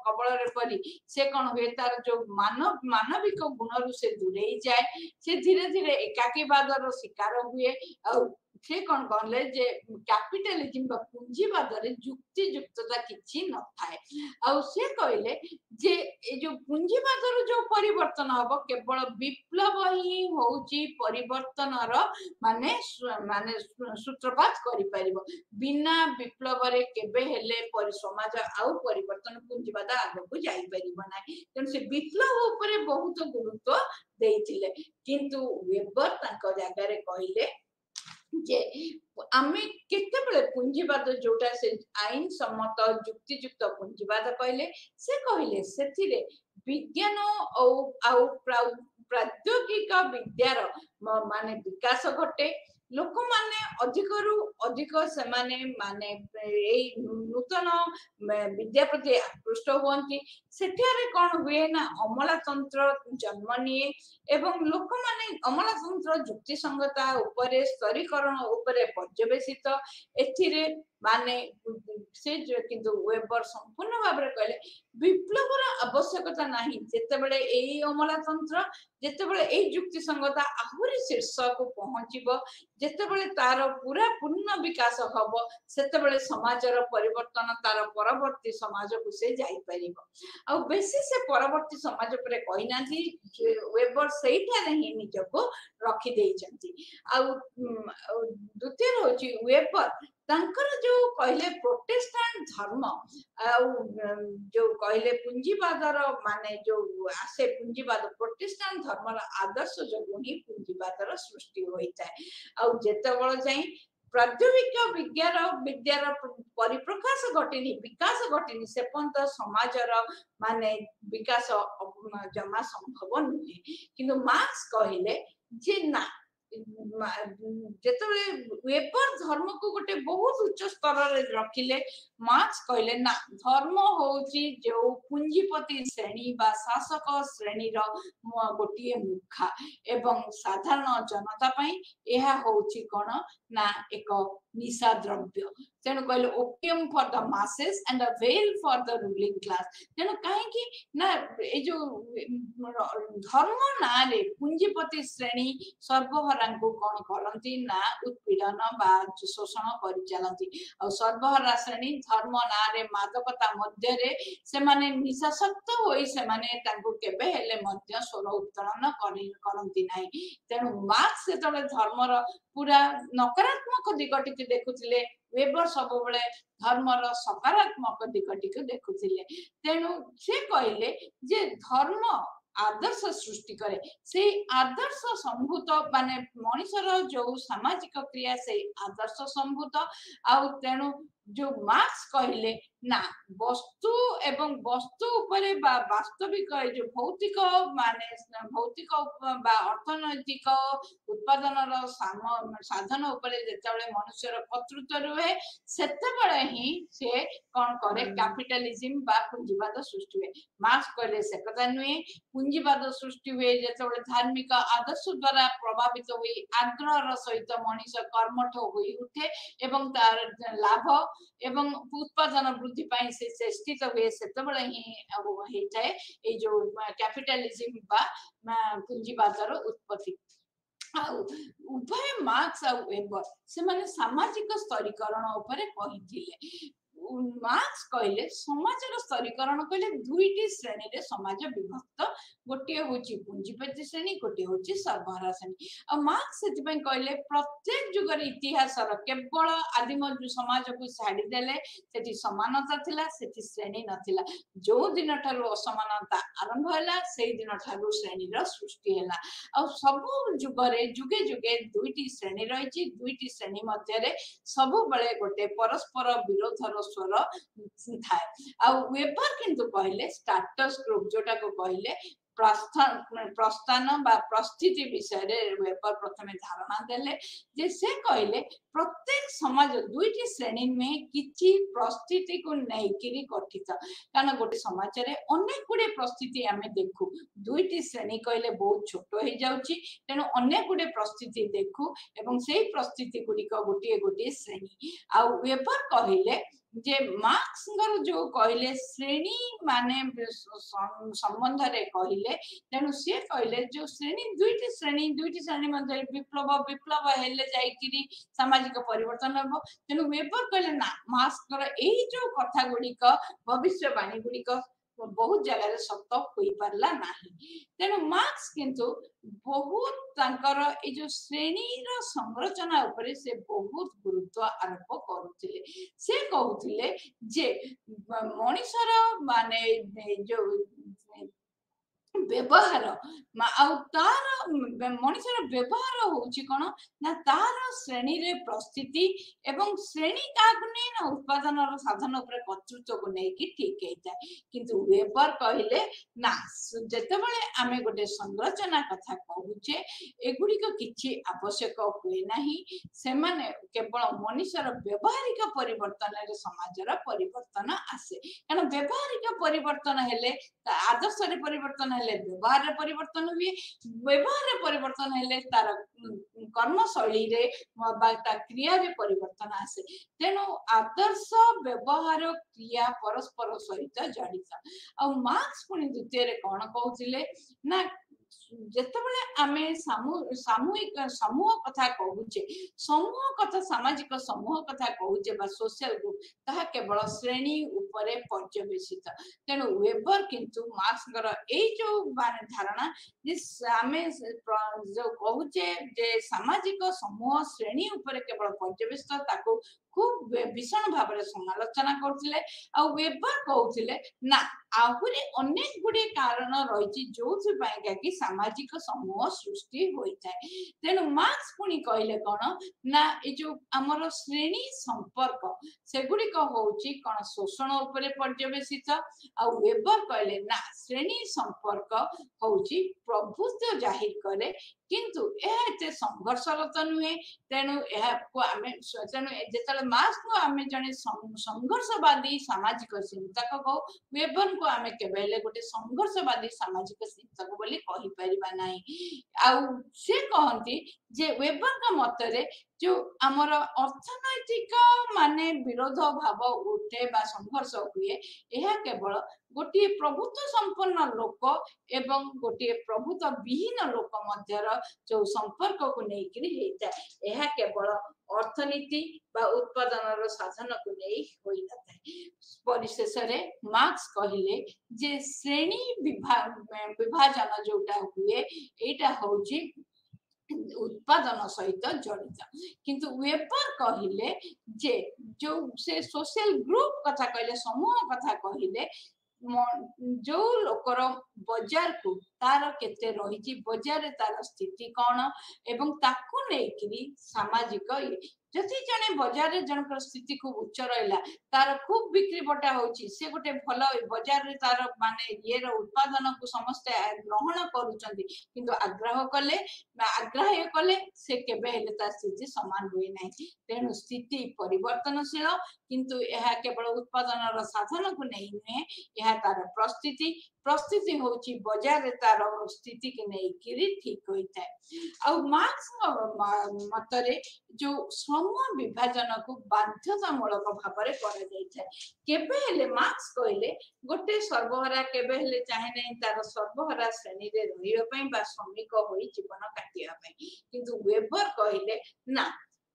कबल रे परी से कोन हुए तार जो मानविक गुण रु से दूरे जाए से धीरे धीरे एकाकीवाद रो शिकार हुए आ से कौन कहले जे कैपिटलिज्म बा पूंजीवाद रे युक्ति युक्तता किछि न थाए आ से कहले जे ए जो पूंजीवाद रो जो परिवर्तन हबो केवल विप्लव ही होउची परिवर्तन रो माने माने सूत्रपात करि परिबो बिना विप्लव रे केबे हेले समाज आउ परिवर्तन पूंजीवाद आगो जाई परिबो नै तेन से विप्लव ऊपर बहुत गुरुत्व देइथिले किंतु वेबर ताको जागा रे कहले जे आमे केतेबेले पूंजीवाद जोटा से आईन सम्मत युक्तियुक्त पूंजीवाद कहले सेथिरे विज्ञान औ प्रौद्योगिक विद्यार माने विकास घटे लोक माने अधिकरू अधिक से माने नूतन विद्या प्रति आकृष्ट हुअन्ति सेठारे कौन हुए ना अमलातंत्र जन्म निये एवं लोक माने अमलातंत्र युक्ति संगता उपरे स्तरीकरण उपरे पर्यवेसित एथिरे माने से किंतु वेबर संपूर्ण भाबरे कहले विप्लवर आवश्यकता नाही जेतेबेले एई अमलातंत्र जेतेबेले एई युक्ति संगता आहुरी शीर्ष को पहुंचीबो जेतेबेले तार पूरा पूर्ण विकास हबो सेतेबेले समाजर परिवर्तन तार परवर्ती समाज को से जाई परिबो आ बेसी से परवर्ती समाज पर कहि नाथि वेबर सेइठा नहीं निजको रखि देइचंती आ द्वितीय होची वेबर तांकर जो कहले प्रोटेस्टेंट धर्म जो कहले पूंजीवादर माने जो आसे पूंजीवाद प्रोटेस्टेंट धर्मर आदर्श जो ही पूंजीवादर सृष्टि होइता आ जेतेबेले जाई प्रौद्योगिक विद्यार परिप्रकाश घटिनी विकास घटिनी से पंत समाजर माने विकास जमा संभव नुहे किंतु मार्क्स कहले जे ना जेतबे वेबर धर्म को गोटे बहुत उच्च स्तर रे रखिले मार्क्स कहले ना धर्म होची जो पूंजीपति श्रेणी बा शासक श्रेणी रो गोटिए मुखा एवं साधारण जनता पई एहा होची कोन ना एक निशा द्रव्य तेणु कहले opium for the masses and a well for the ruling class तेणु कहीं कि ना ए जो धर्म ना रे पूंजीपति श्रेणी सर्वहरा को कौन करती ना उत्पीड़न बा शोषण कर चलती आ सर्वहरा श्रेणी धर्म ना रे मादकता मध्य रे से माने निशासक्त होई से माने तांको केबे हेले मध्य स्वर उत्तोलन करती नाही तेणु मार्क्स से तले धर्मर पूरा नकारात्मक दिगटी देखुथिले वेबर सब बेले धर्मर सकारात्मक दिगटी देखुथिले तेणु से कहले जे धर्म आदर्श सृष्टि करे से आदर्श संभूत माने मनुष्यर जो सामाजिक क्रिया से आदर्श संभूत आ तेणु जो मार्क्स कहले ना वस्तु एवं वस्तु उपरे बा वास्तविक जो भौतिक माने भौतिक बा अर्थनैतिक उत्पादन साधन उपरे जेतेबेले मनुष्यर कर्तृत्व रुहे सेतेबेले ही से कोन करे कैपिटलिज्म बा पूंजीवाद सृष्टि हुए मार्क्स कहले से कथा नुहे पूंजीवाद सृष्टि हुए जेतेबेले धार्मिक आदर्श द्वारा प्रभावित हुई आग्रह सहित मनुष्य कर्मठ होई उठे एवं तार लाभ एवं उत्पादन वृद्धि पाई से चेष्टित हुए सेतेबेले ही हेताए ए जो कैपिटलिज्म बा पूंजीवादर उत्पत्ति उभय मार्क्स आ वेबर से माने सामाजिक स्तरीकरण उपरे कहिथिले मार्क्स कहले समाजर स्तरीकरण कहले दुईटी श्रेणी रे समाज विभक्त गोटे होची पूंजीपति श्रेणी गोटे होची सर्वहारा श्रेणी आ मार्क्स सेति पय कहले प्रत्येक जुगर इतिहास र केवल आदिम समाज को छाडी देले सेठी समानता थिला सेठी श्रेणी नथिला जो दिन ठारू असमानता आरंभ होला सेही दिन ठारू श्रेणी र सृष्टि होला आ सब जुगरे जुगे जुगे दुईटी श्रेणी रहिची दुईटी श्रेणी मध्य रे सब बळे गोटे परस्पर विरोधर स्वर थाए आ वेबर किंतु कहले स्टेटस ग्रुप जोटा को कहले प्रस्थान बा प्रस्थिति विषय रे वेबर प्रथमे धारणा देले जे से कहले प्रत्येक समाज दुईटी श्रेणी में किछि प्रस्थिति को नै किरी गठित कारण गोटे समाज रे अनेक गुडे प्रस्थिति आमे देखु दुईटी श्रेणी कहले बहुत छोट हो जाउची तेनो अनेक गुडे प्रस्थिति देखु एवं सेही प्रस्थिति गुडी को गोटे गोटे श्रेणी आ वेबर कहले जे मार्क्सଙ୍କର जो कहले श्रेणी माने संबंध रे कहले तेणु सी कहले जो दुईटी श्रेणी मध्य विप्लव विप्लव हेले जाइकिरी सामाजिक परिवर्तन हम तेणु वेबर कहले ना मार्क्सଙ୍କର एई जो कथा गुड़िक भविष्यवाणी गुड़िक बहुत जगह सत हो पारला नाही तेणु मार्क्स किंतु बहुत तांकर ए जो श्रेणी रो संरचना उपरे से बहुत गुरुत्व आरोप करुथिले से कहउथिले जे मनुष्यर माने जो व्यवहार तार मनुष्यर व्यवहार होची कोन ना तार श्रेणी रे प्रस्थिति एवं श्रेणी काकु नै ना उत्पादन रो साधन ऊपर कर्तृत्व को नै कि ठीक हेता किंतु वेबर कहले ना जते बेले आमे गोटे संरचना कथा कहूचे एगुडी को किछि आवश्यक होय नाही से माने केवल मनुष्यर व्यवहारिक परिवर्तन रे समाज रो परिवर्तन आसे कारण व्यवहारिक परिवर्तन हेले आदर्श रे परिवर्तन हेले व्यवहार रे परिवर्तन हुए व्यवहार रे परिवर्तन हेले तार कर्मशैली रे ता क्रिया रे परिवर्तन आसे तेणु आदर्श व्यवहार क्रिया परस्पर सहित जड़ित आ मार्क्स पुणी द्वितीय रे कौन कहउथिले ना जेतेबेले आमे सामूहिक समूह कथा कहूचे समूह कथा सामाजिक समूह कथा कहूचे बा सोशल ग्रुप ताहा केवल श्रेणी उपरे पर्यवेसित तेणु वेबर किंतु मार्क्सଙ୍କର एई जो धारणा जे आमे जो कहूचे जे सामाजिक समूह श्रेणी उपरे केवल पर्यवेसित ताको खूब भीषण भाव में समालोचना करथिले आ वेबर कहउथिले ना आहुरी अनेक गुडी कारण रही जो कि सामाजिक समूह सृष्टि होता है तेणु मार्क्स पुणी कहले कौन ना ये जो आमर श्रेणी संपर्क सेगुड़िक होची कौन शोषण उपरे पर्यवेसित आ वेबर कहले ना श्रेणी संपर्क होची प्रभुत्व जाहिर करे किंतु यह एते संघर्षरत नुहे तेणु तेणु मार्क्स को आमे जने संघर्षवादी सामाजिक चिंतक को वेबर को आमे केबेले गोटे संघर्षवादी सामाजिक चिंतक बोली कहि परिबा नाही आ से कहंती जे वेबर का मतरे जो आमर अर्थनैतिक माने विरोध भाव उठे बा संघर्ष हुए यह केवल गोटे प्रभुत्व संपन्न लोक एवं गोटे प्रभुत्व विहीन लोक मध्यर जो संपर्क को लेकिन हेता यह केवल अर्थनीति बा उत्पादन साधन को नहीं होई जाता है परिशेष रे मार्क्स कहले जे श्रेणी विभाजन जोटा हुए एटा होची उत्पादन सहित जड़ित किंतु वेबर कहले जे जो से सोशल ग्रुप कथा कहले समूह कथा कहले जो लोकर बाजार को तार केते रही बाजार तार स्थिति कौन एवं ताकू नहीं सामाजिक जदि जने बाजार जनकर स्थिति खूब उच्च रहा तार खूब बिक्री बटा होची से गोटे भल बाजार रे तार माने ये उत्पादन को समस्ते ग्रहण करूचंती किंतु आग्रह कले से केबे हेले तार स्थिति समान हुए नहीं तेणु स्थिति परिवर्तनशील किंतु यह केवल उत्पादन साधन को नहीं नुहे यह तार प्रस्थिति होची बाजार रे तार स्थिति के नहीं किरी ठीक होता है आ मार्क्स मतरे जो समूह विभाजन को बाध्यतामूलक भाव में करा जायछे केबे हेले मार्क्स कहले गोटे सर्वहारा केबे हेले चाहे नहीं तार सर्वहारा श्रेणी रे रहियो पई बा श्रमिक होई जीवन काटिया पई किंतु वेबर कहले ना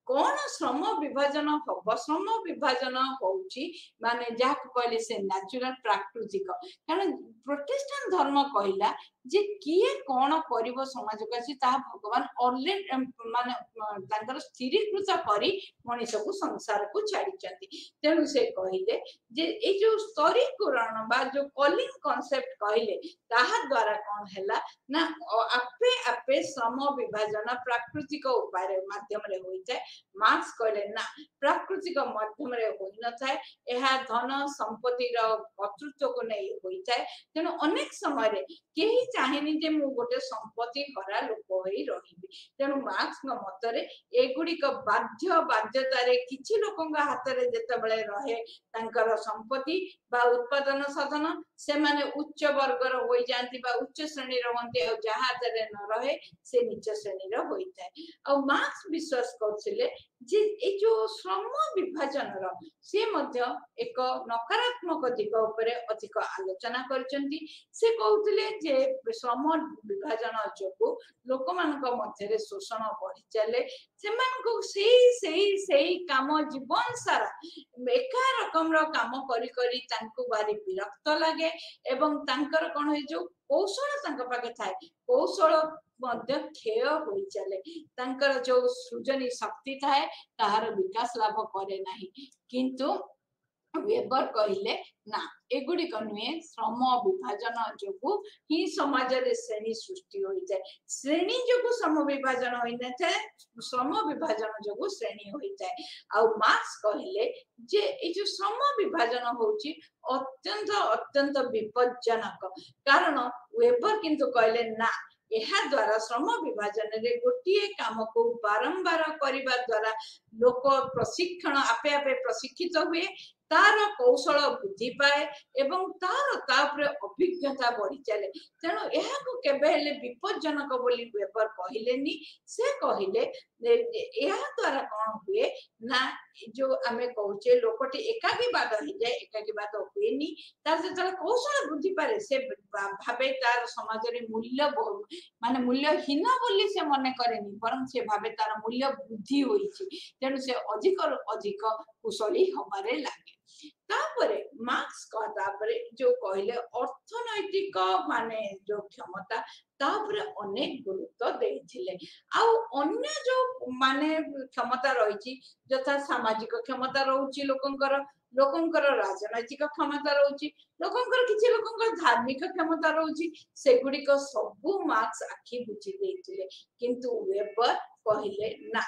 कौन श्रम विभाजन हम श्रम विभाजन होची माने जहा कहले से नेचुरल प्राकृतिक कारण प्रोटेस्टेंट धर्म कहला जे किए कौन करिवो समाज को ता भगवान ऑलरेडी माने तांकर स्थिरीकृत करी मनीष को संसार को छाड़ी तेणु से कहले जे ए जो स्तरीकरण बा जो कॉलिंग कांसेप्ट कहले ताहा द्वारा कौन हैला ना आपे आपे श्रम विभाजन प्राकृतिक उपाय माध्यम रे होइते मार्क्स कहले ना प्राकृतिक माध्यम रे होई न थाए एहा धन संपत्ति रो कर्तृत्व को नहीं होइते तेणु अनेक समय रे केही चाहेनी जे मु गोटे संपत्ति हरा लोक होई रहिबी तेणु मार्क्स न मतरे एगुडी को बाध्यता रे किछि लोकंगा हाथ रे जेते बेले रहे तांकर संपत्ति बा उत्पादन साधन से माने उच्च वर्गर हो जाती बा उच्च श्रेणी होती और जहाँ तेरे न रहे से नीच श्रेणी होता है और मार्क्स विश्वास करथिले जे ए जो श्रम विभाजन रो से मध्य एक नकारात्मक दिग उपरे अधिक आलोचना करचंती से कहउथिले जे श्रम विभाजन जोगु लोक मानक मध्य शोषण बढ़ी चले से काम जीवन सारा एका रकम रो काम करी करी तांको बारी विरक्त लागे एवं तांकर कोन हे जो कौशल तांक पाके थाए कौशल मध्य क्षय होई चले तांकर जो सृजनी शक्ति थाए ताहार विकास लाभ करे नाही किंतु वेबर कहले ना एगुड़ी नुहे श्रम विभाजन जोगु ही समाज रे श्रेणी सृष्टि होई जाय श्रेणी जोगु श्रम विभाजन होई न थाए श्रम विभाजन जोगु श्रेणी होई जाय आ मार्क्स कहले जे ए जो श्रम विभाजन होउची अत्यंत अत्यंत विपज्जनक कारण वेबर किंतु कहले ना एहा द्वारा श्रम विभाजन रे गोटिए काम को बारंबार करिबा द्वारा लोक प्रशिक्षण आपे आपे प्रशिक्षित हुए तार कौशल वृद्धि पाए एवं तार तापर अभिज्ञता बढ़ी चले तेणु यह केबे हेले विपज्जनक बोली वेबर कहिलेनी से कहिले यह द्वारा कौन हुए ना जो आमे कहूचे लोकटी एकाकीवाद हो जाए एकाकीवाद हुएनी तार जतले कौशल वृद्धि पाए से भाबे तार समाज रे मूल्य माने मूल्यहीन बोली से मने करेनी परम से भाबे तार मूल्य वृद्धि होईची तेणु से अधिक अधिक कुशली हमारे लागे तापरे मार्क्स का तापरे जो कहले अर्थनैतिक माने जो क्षमता तापरे अनेक गुरुत्व देथिले आ अन्य जो माने क्षमता रहिची जथा सामाजिक क्षमता रहउची लोकंकर राजनैतिक क्षमता रहउची लोकंकर किछि लोकंकर धार्मिक क्षमता रहउची सेगुडी को सबु मार्क्स आखि बुझी देथिले किंतु वेबर कहले ना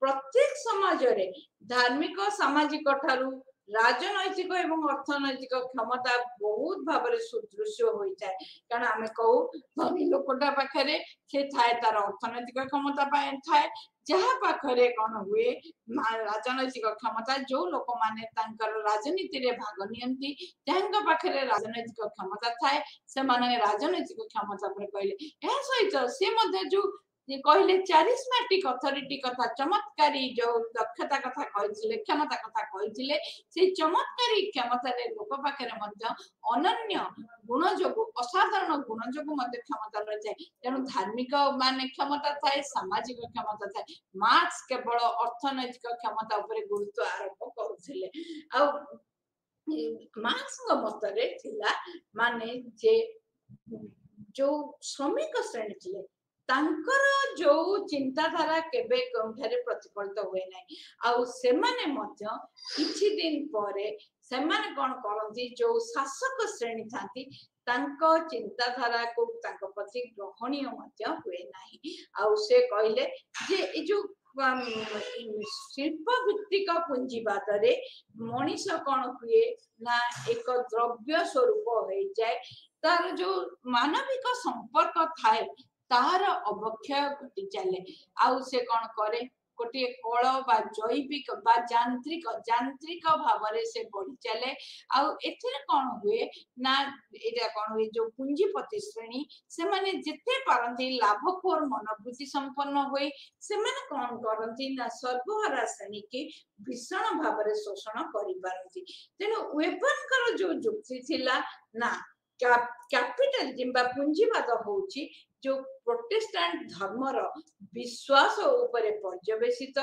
प्रत्येक समाज रे धार्मिक सामाजिक ठारू राजनैतिक एवं अर्थनैतिक क्षमता बहुत भाव सुदृश्य होता है कारण आम कहू धनी लोकटा पाखे से थाए तार अर्थनैतिक क्षमता थाए जहाँ पाखरे कौन हुए राजनैतिक क्षमता जो लोक माने राजनीति रे भाग नियंती पाखरे राजनैतिक क्षमता थाए से माने राजनैतिक क्षमता पर कहले यह सहित से जो कहले चारिस्मेटिक अथॉरिटी कथा चमत्कारी जो दक्षता कथा कहथिले क्षमता कथा कहथिले से चमत्कारी क्षमता रे लोक पाखरे मध्य अनन्य गुण जोगु असाधारण गुण जोगु मध्य क्षमता रह जाय तेणु धार्मिक माने क्षमता थाए सामाजिक क्षमता थाए मार्क्स केवल अर्थनैतिक क्षमता ऊपर गुरुत्व आरोप करुथिले आ मार्क्स मतरे थिला माने जे जो श्रमिक श्रेणी थिले तांकर जो चिंताधारा केबे कोठारे प्रतिफलित हुए नाही आ सेमाने मध्य किछि दिन परे सेमाने कोन करंती जो शासक श्रेणी थांती तांको चिंताधारा को तांको प्रति ग्रहणीय मध्य हुए नाही आ से कहले जे ए जो शिल्प भित्तिक पुंजीवाद रे मनीष कौन हुए ना एक द्रव्य स्वरूप हो जाए तार जो मानविक संपर्क थाए तार अवक्षय घटी चले आउ से कौन करे गोटे कल बा जैविक बा यांत्रिक भाव से बढ़ी चले आउ एथिरे कौन हुए ना एटा कौन हुए जो पूंजीपति श्रेणी से माने जेते पारंती लाभखोर मनोवृत्ति संपन्न हुए से माने कौन करंती ना सर्वहारा श्रेणी के भीषण भाव शोषण करि पारंती तेनु वेबनकर जो जुक्ति थिला ना कैपिटलिज्म बा पूंजीवाद होउची जो प्रोटेस्टेंट धर्मर विश्वास उपरे पर्यवेसित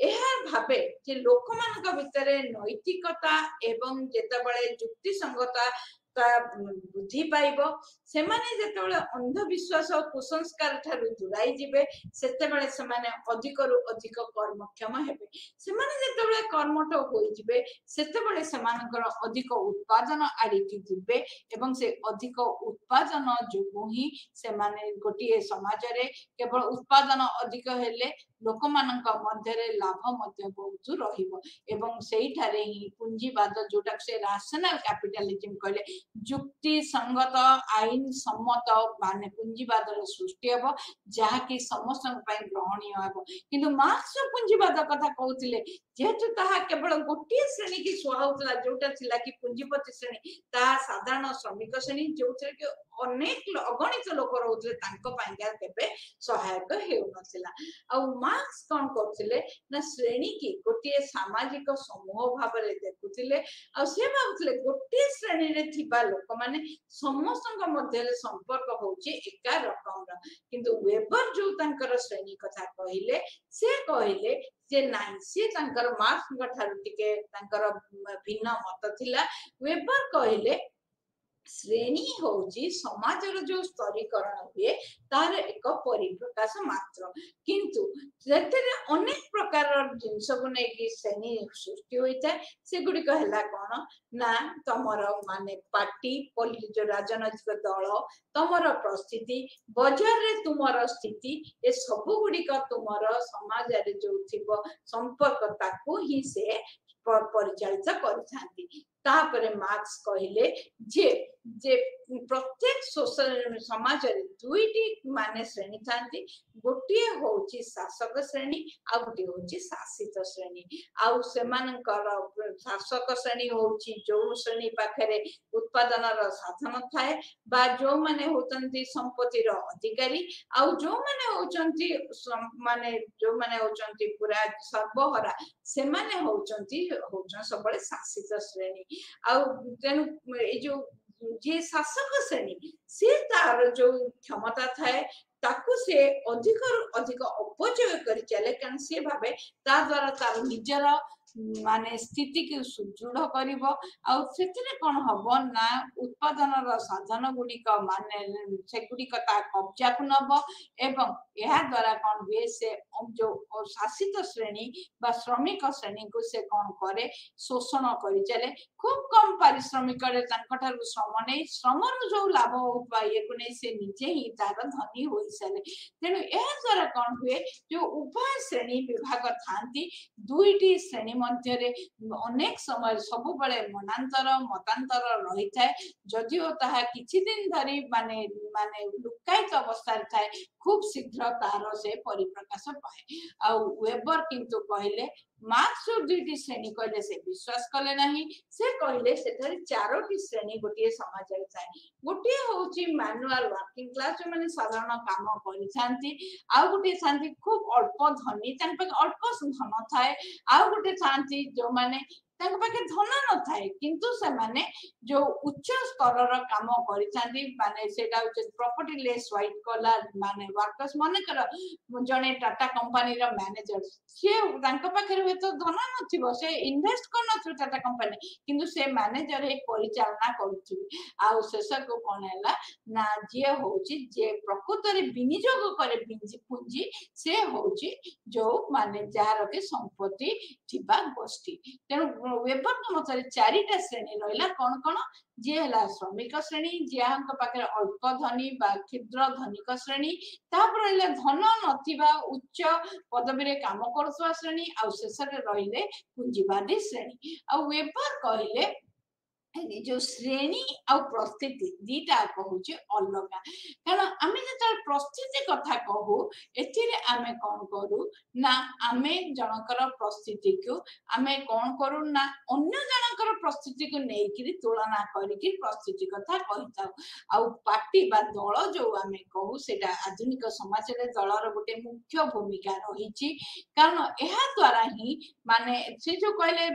एहार भाबे जे लोक मानक भितरे नैतिकता एवं जेतेबेले युक्ति संगता बुद्धि पाइबो से माने जेतेबेले अंधविश्वास कुसंस्कार ठारू दुराई जिबे सेतेबेले से माने अधिक रु अधिक कर्मक्षम हेबे से माने जेतेबेले कर्मठ होई जिबे सेतेबेले से मानकर अधिक उत्पादन आड़िकी जिबे एवं से अधिक उत्पादन जोगु ही से माने गोटिए समाज रे केवल उत्पादन अधिक हेले लोक मानक मध्यरे लाभ मध्य बहुत रहिबो एवं सेइठारे ही पूंजीवाद जोटा से रैशनल कैपिटलिज्म कहले जुक्ति संगत आईन सम्मत माने पूंजीवाद सृष्टि हेबो जहाँकि समस्त ग्रहणीय हेबो किंतु मार्क्स पूंजीवाद कथा कहउतिले जेहेतु ताहा केवल गोटे श्रेणी की सुहाउतला जोटा थिला कि पूंजीपति श्रेणी ता साधारण श्रमिक श्रेणी जोथे कि अनेक अगणित लोक रहउतले तांको पाइका केबे सहायक हेउ नथिला आ मार्क्स कोन करथिले ना श्रेणी की गोटे सामाजिक समूह भाबरे देखुथिले आ से भाबुथिले गोटे श्रेणी रे थिबा लोक माने समस्त मध्य संपर्क होची एका रकम रा किंतु वेबर जो तांकर श्रेणी कथा कहिले से कहिले जे नाही से तांकर मार्क्स ठारू टिके तांकर भिन्न मत थिला वेबर कहिले श्रेणी होची समाजर जो स्तरीकरण हुए तार एक परिप्रकाश मात्र किंतु जेतेरे अनेक प्रकार जिनस को नै कि श्रेणी सृष्टि होइता से गुडी कहला कोन ना तमर माने पार्टी जो राजनैतिक दल तमर परिस्थिति बाजार रे तुमर स्थिति ए सब गुडी का तुमर समाज रे जो थिबो संपर्क ताको ही से परिचालित करथांती तापरे मार्क्स कहिले जे जे प्रत्येक सोशल समाज रे दुईटी माने श्रेणी थांती गोटे होची शासक श्रेणी आ गोटे होची शासित श्रेणी आ सेमानकर शासक श्रेणी होची जो श्रेणी पाखरे उत्पादन रो साधन थाए बा जो माने होतंती संपत्ति रो अधिकारी आ जो माने होचंती माने जो माने होचंती पूरा सर्वहरा से माने होचंती होचन सबले शासित श्रेणी आ तेनु ए जो जे शासक श्रेणी से तार जो क्षमता थाए ताकू से अधिक अधिक अपचय कर चले कारण से भाबे ता द्वारा तार निजर माने स्थिति के सुदृढ़ करिवो आ सेतिरे कोन हबो ना उत्पादन रो साधन गुडी का माने से गुडी का ता कब्जा को नबो एवं यह द्वारा कोन हुए से जो शासित श्रेणी बा श्रमिक श्रेणी को से कोन करे शोषण करि चले खूब कम पारिश्रमिक रे तांकठारु श्रम नै श्रमर जो लाभ होबा ये को नै से निजे ही तार धनी होई सले तेनु यह द्वारा कोन हुए जो उभय श्रेणी विभाग थांती दुईटी श्रेणी मध्य रे अनेक समय सब बळे मनांतर मतांतर रही थाए जदिओ ताहा किछि दिन धरी माने माने लुकायित अवस्था रे थाए खूब शीघ्र तार से परिप्रकाश पाए आ वेबर किंतु कहले मार्क्स जो दुईटी श्रेणी कहले से विश्वास कले नहीं से कहले सेठारे चारोटी श्रेणी गोटे समाज रे थाए गोटे होची मैनुअल वर्किंग क्लास जो माने साधारण काम करिथांती आ गोटे थांती खूब अल्प धनी तान पे अल्प धन थाए आ गोटे थांती जो माने तांक पाके धन न थाए किंतु से माने जो उच्च स्तर रो काम करिथांती माने सेटा प्रॉपर्टी लेस व्हाइट कलर माने वर्कर्स माने कर जने टाटा कंपनी रो मैनेजर से तांक पाखे रे तो धन नथिबो से इन्वेस्ट कर नथु टाटा कंपनी किंतु से मैनेजर हे परिचालना करूथि आ शेष को कोन हैला ना जे होची जे प्रकृत रे विनियोग करे पूंजी से होची जो माने जार के संपत्ति थिबा गोष्ठी तेनु वेबर के मतरे चारिटा श्रेणी रहिला कोन कोन जे हला श्रमिक श्रेणी जेहांक पाखे अल्प धनी बा क्षुद्र धनिक श्रेणी तापर रहिला धन नथिबा उच्च पदवी रे काम करथवा श्रेणी आ शेष रे रहिले पूंजीवादी श्रेणी आ वेबर कहिले जो श्रेणी आ परिस्थिति दीटा कहूचे अलगा कारण आमे जत परिस्थिति कथा कहू एथिरे आमे कोन करू ना आमे जनकर परिस्थिति को आमे कोन करू ना अन्य जनकर परिस्थिति को नेकिरी तुलना करिकि परिस्थिति कथा कहिता आ पार्टी बा दल जो आमे कहू सेटा आधुनिक समाज रे दलर गोटे मुख्य भूमिका रहिछि कारण एहा द्वारा ही माने से जो कहले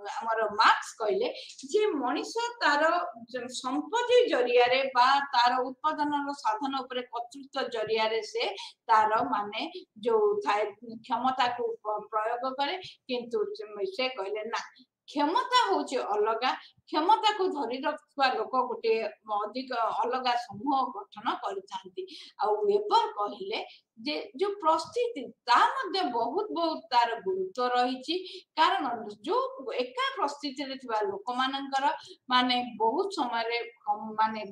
हमर मार्क्स कहले जे मनीष तार संपत्ति जरिया रे बा तार उत्पादन साधन उपरे कर्तृत्व जरिया रे से तार माने जो क्षमता को प्रयोग करे किंतु से कहले ना क्षमता होचे अलगा क्षमता को धरी रखुवा लोक गोटे अधिक अलग समूह गठन करथांती। आ वेबर कहिले जे जो परिस्थिति ता मध्ये बहुत बहुत तार गुरुत्व रही, कारण जो एका परिस्थिति रे थिबा लोक मानकर माने बहुत समय माने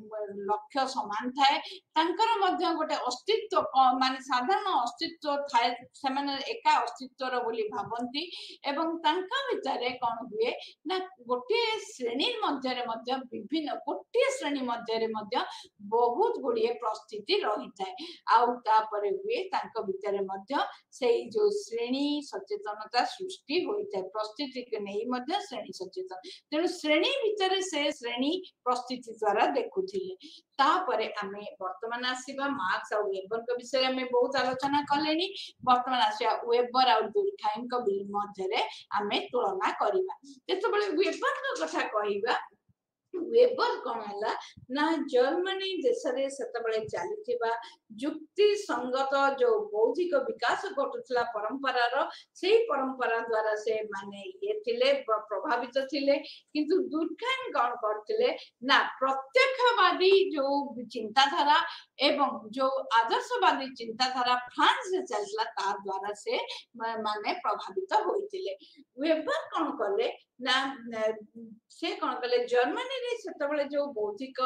लक्ष्य समान थाए, तांकर मध्य गोटे अस्तित्व माने साधारण अस्तित्व थाए, से माने एका अस्तित्वर बोली भाबंती एवं तांका भितरे कोन हुए ना गोटे श्रेणी मध्य रे मध्य विभिन्न गोटे श्रेणी मध्य रे मध्य बहुत गुड़िए परिस्थिति रही थाए। आउ तापरे हुए तांका भितरे मध्य सेई जो श्रेणी सचेतनता सृष्टि होइଥାଏ, परिस्थिति के नहीं मध्य श्रेणी सचेतन, तेणु श्रेणी भितरे से श्रेणी परिस्थिति द्वारा देखुथिले। तापरे आमे वर्तमान आसीबा मार्क्स और वेबर के विषय में बहुत आलोचना कलेनी। वर्तमान आसीबा वेबर और दुर्खाइम को मध्य रे आमे तुलना करिबा। जेतबेले वेबर के कथा कहिबा, वेबर कौन है ना जर्मनी देश रे सेतबेले चलीथिबा युक्ति संगत जो बौद्धिक विकास घटुला परंपरा रो सेही परंपरा द्वारा से माने ये थिले प्रभावित थिले। किंतु दुर्खाइम कौन करथिले ना प्रत्यक्षवादी जो चिंताधारा एवं जो आदर्शवादी चिंताधारा फ्रांस से चलला ता द्वारा से माने प्रभावित होइथिले। वेबर कौन करले ना से कौन कले जर्मनी रे सेतबेले जो बौद्धिक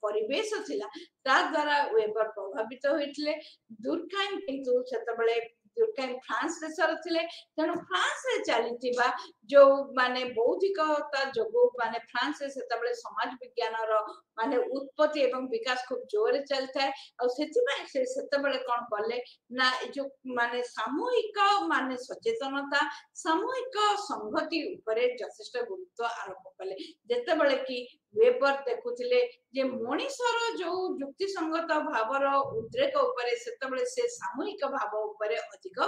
परिवेश थिला ता द्वारा वेबर प्रभावित होइथिले। दुर्खाइम किंतु सेतबेले दुर्खाइम फ्रांस देशर थिले, तेणु फ्रांस रे चलीथिबा जो माने बौद्धिकता जोगु माने फ्रांस रे सेतबेले समाज विज्ञान रो माने उत्पत्ति एवं विकास खूब जोरे चलता है। और सेतिबा से सेतबेले कोन करले ना जो माने सामूहिक माने सचेतनता सामूहिक संगति उपरे यथेष्ट गुरुत्व आरोप कले। जेतेबेले कि वेबर देखुथिले जे मनीषर जो युक्ति संगत भावर उद्रेक उपरे सेतेबेले से सामूहिक भाव उपरे अधिक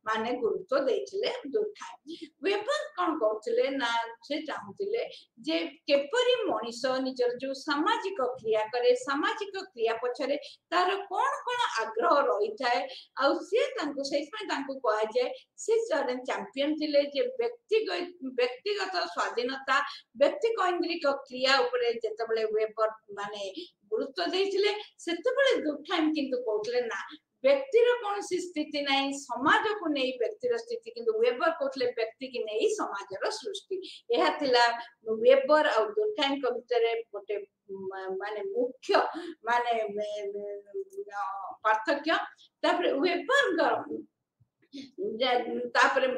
माने गुरुत्व देथिले दुर्खाइम। वेबर कोन करथिले ना से चाहुथिले जे केपरि मनीष निजर जो सामाजिक क्रिया करे, सामाजिक क्रिया पछरे तार कोन कोन आग्रह रही थाए, आ से तांको सेइपय तांको कहा जाय से जने चैंपियन थिले जे व्यक्तिगत स्वाधीनता व्यक्ति केंद्रिक क्रिया उपरे जेतेबेले वेबर माने गुरुत्व देथिले, सेतेबेले दुर्खाइम किंतु कहथिले ना व्यक्तिर कौन सी स्थिति नहीं, समाज को नहीं व्यक्तिर स्थिति, किंतु वेबर कहथिले व्यक्ति की नहीं समाजर सृष्टि। यह थिला वेबर और दुर्खाइम के भितरे गोटे माने मुख्य माने पार्थक्य। तापर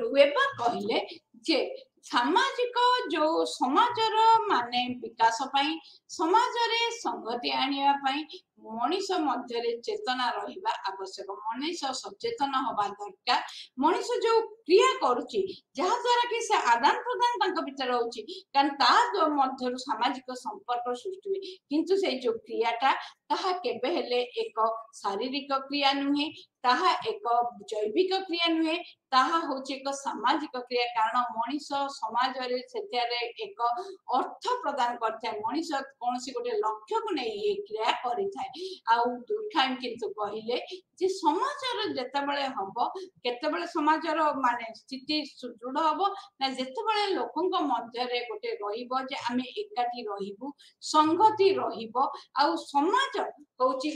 वेबर कहले जे सामाजिक जो समाजर माने विकास पाई समाज रे संगति आनिया पाई मनीष मध्य रे चेतना रहिबा आवश्यक, मनीष सचेतन होबा दरकार। मनीष जो क्रिया करूची जहा द्वारा कि से आदान प्रदान तांक भीतर होची, कारण ता मध्य सामाजिक संपर्क सृष्टि हुए, किंतु से जो क्रियाटा ताहा केबे हेले एक शारीरिक क्रिया नुहे, ताहा एक जैविक क्रिया नुहे, ताहा होची एक सामाजिक क्रिया। कारण मनीष समाज रे सेतियारे एक अर्थ प्रदान करथाय, मनीष कोनसी गोटे लक्ष्य को नै ये क्रिया करिथाय। आउ दुर्खाइम किंतु कहिले जे समाजर जेतेबेले हबो केतेबेले समाजर माने स्थिति सुदृढ़ हबो ना जेतेबेले लोकंक मध्य रे गोटे रहिबो जे आमे एकाठी रहिबु, संगति रहिबो। आउ समाज होची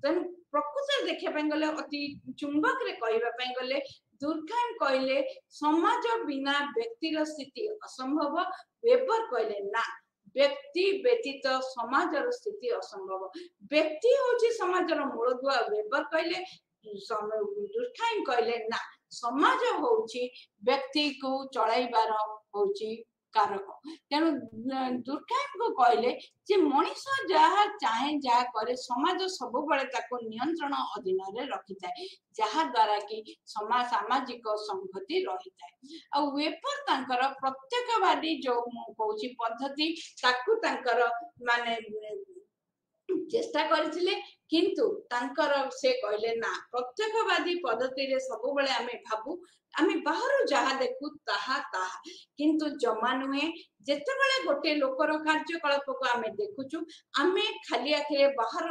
प्रकृति देखा गले अति चुंबक रे कहबा पई गले दुर्खाइम कहले समाज बिना व्यक्तिर स्थिति असंभव। वेबर कहले ना व्यक्ति व्यतीत समाजर स्थिति असंभव, व्यक्ति होची समाजर मूलदुआ। वेबर कहले दुर्खाइम कहले ना समाज होची व्यक्ति को चलाइबार होची कारक। तेणु दुर्खाइम को कहले जे मनीष जहा चाहे जहा करे समाज सब बळे ताको नियंत्रण अधीन रे रखि थाए, जहा द्वारा कि समाज सामाजिक संगति रही थाए। आ वेबर तांकर प्रत्यक्षवादी जो कहूची पद्धति ताकू तांकर माने चेष्टा करथिले, किंतु तांकर से कहले ना प्रत्यक्षवादी पद्धति रे सब बळे आमे भाबू आमे बाहर जहा देखु ताहा ताहा, किंतु जमा नुहे। जेतेबेले गोटे लोकर कार्यकलाप को आमे देखुचु आमे खाली आखिरे बाहर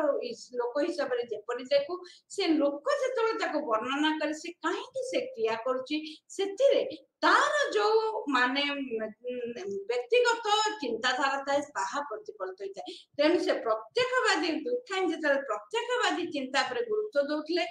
लोक हिसाब रे जेपरि देखु, से लोक जेतेबेले ताको वर्णना करे से काहे कि से क्रिया करूची सेतिरे तार जो माने व्यक्तिगत चिंताधारा थाए ताहा प्रतिफलित होता है तेणु से प्रत्यक्षवादी दुर्खाइम जो प्रत्यक्षवादी चिंता पर गुरुत्व दौले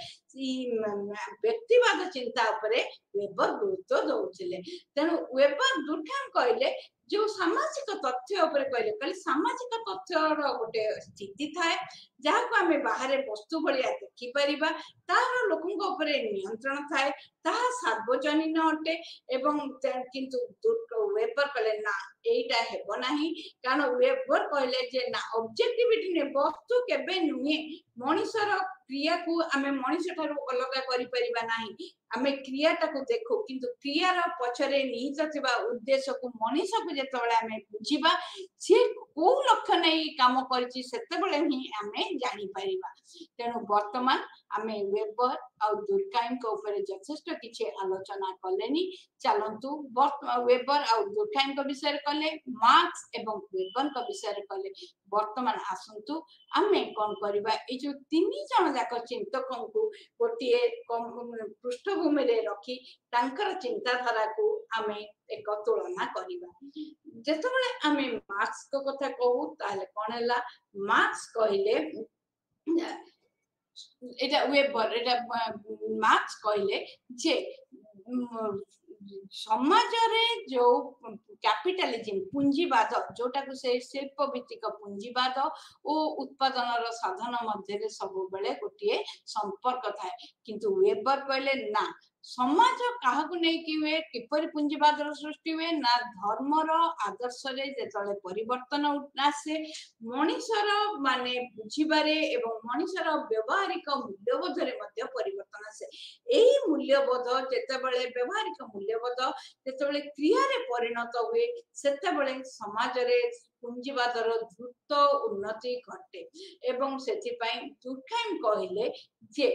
व्यक्तिवाद चिंता उपरे वेबर गुरुत्व दौले तेणु वेबर दुर्खाइम कहले जो सामाजिक तथ्य उपरे कहले सामाजिक तथ्यर गोटे स्थिति थाए जहाँ को आमे बाहर वस्तु भलिया देखि परिबा तार लोकंक उपरे नियंत्रण थाए ताहा सार्वजनीन अटे एवं किंतु वेबर कहले ना एटा हेबो नाही कारण वेबर कहले जे ना ऑब्जेक्टिविटी ने वस्तु केबे नुहे मनुष्यर क्रिया को आमे मनुष्य ठारू अलग करि परिबा नाही आमे क्रियाटा को देखो किंतु क्रियार पछरे निहित थिबा उद्देश्य को मनुष्य को जेतबेले आमे बुझिबा से को लक्ष्य नै काम करछि सेतेबेले ही आमे जानि परिबा तेनु वर्तमान आमे वेबर आ दुर्खाइम को ऊपर यथेष्ट किछि आलोचना कलेनी चलंतु वेबर आ दुर्खाइम को विषय कले मार्क्स एवं वेबर को विषय कले वर्तमान आसंतु आमे कोन करबा ए जो तीनी जन जाक चिंतकों को गोटे पृष्ठभूमि रे रखी तांकर चिंताधारा को आमे एक तुलना करिबा जेतबेले आमे मार्क्स को कथा कहू ताले कोन हला मार्क्स कहिले এটা ওয়েবার এটা মার্কস কইলে যে সমাজরে যে ক্যাপিটালিজম পুঞ্জিবাদ जोटाको से शिल्प भित्तिक पुंजीवाद ओ उत्पादनर साधन मध्य सब बेले गोटे संपर्क थाए किंतु वेबर कहले ना समाज काहा को नै कि हुए किपर पुंजीवाद सृष्टि हुए ना धर्मर आदर्श रे जेतले परिवर्तन आसे मनुष्यर माने बुझिबारे एवं मनुष्यर व्यवहारिक मूल्यबोध रे मध्य परिवर्तन आसे एही मूल्यबोध जेतेबेले व्यवहारिक मूल्यबोध जेतेबेले क्रिया रे परिणत हुए सेतेबेले समाज रे पुंजीवादर द्रुत उन्नति घटे एवं सेति पई दुर्खाइम कहिले जे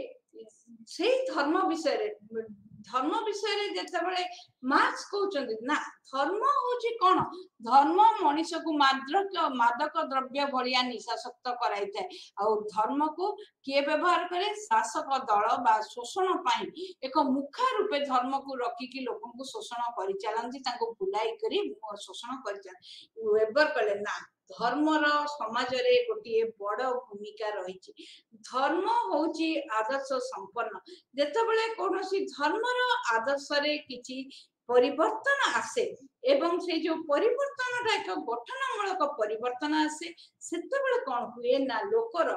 से धर्म विषय रे जेतेबेले मार्क्स कहउचंदी ना धर्म होची कोन धर्म मनुष्य को मादक द्रव्य भलिया निशासक्त कराई थाए आ धर्म को किए व्यवहार करे शासक दल बा शोषण पाई एक मुखा रूपे धर्म को रखी कि लोगों को शोषण करि चलंती ताको बुलाई करी शोषण करि चल वेबर कहले ना धर्मर समाज रे गोटे बड़ भूमिका रही धर्म होची आदर्श संपन्न जेतेबेले कोनोसी धर्मर आदर्श रे किछि परिवर्तन आसे एवं से जो परिवर्तन एक गठनमूलक परिवर्तन आसे सेतेबेले कोन हुए ना लोकर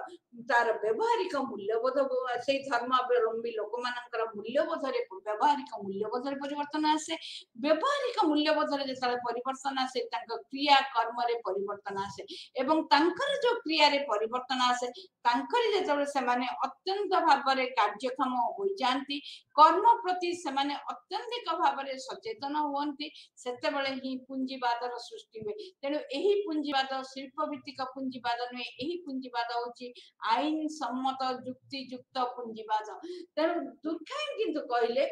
तार व्यवहारिक मूल्यबोध से धर्मावलंबी लोक मानकर मूल्यबोध रे व्यवहारिक मूल्यबोध रे परिवर्तन आसे व्यवहारिक मूल्यबोध रे जेतले परिवर्तन आसे तांक क्रिया कर्म रे परिवर्तन आसे एवं तांकर जो क्रिया रे परिवर्तन आसे तांकर जेतले से माने अत्यंत भाव रे कार्यक्षम होई जानती कर्म प्रति से माने अत्यंतिक भाव रे सचेतन होंती सेतेबेले ही पुंजीवादर सृष्टि हुए तेणु एही पुंजीवाद शिल्प भित्तिक पुंजीवाद नुहे एही पुंजीवाद होची आईन सम्मत जुक्ति युक्त पुंजीवाद तेणु दुर्खाइम किंतु कहले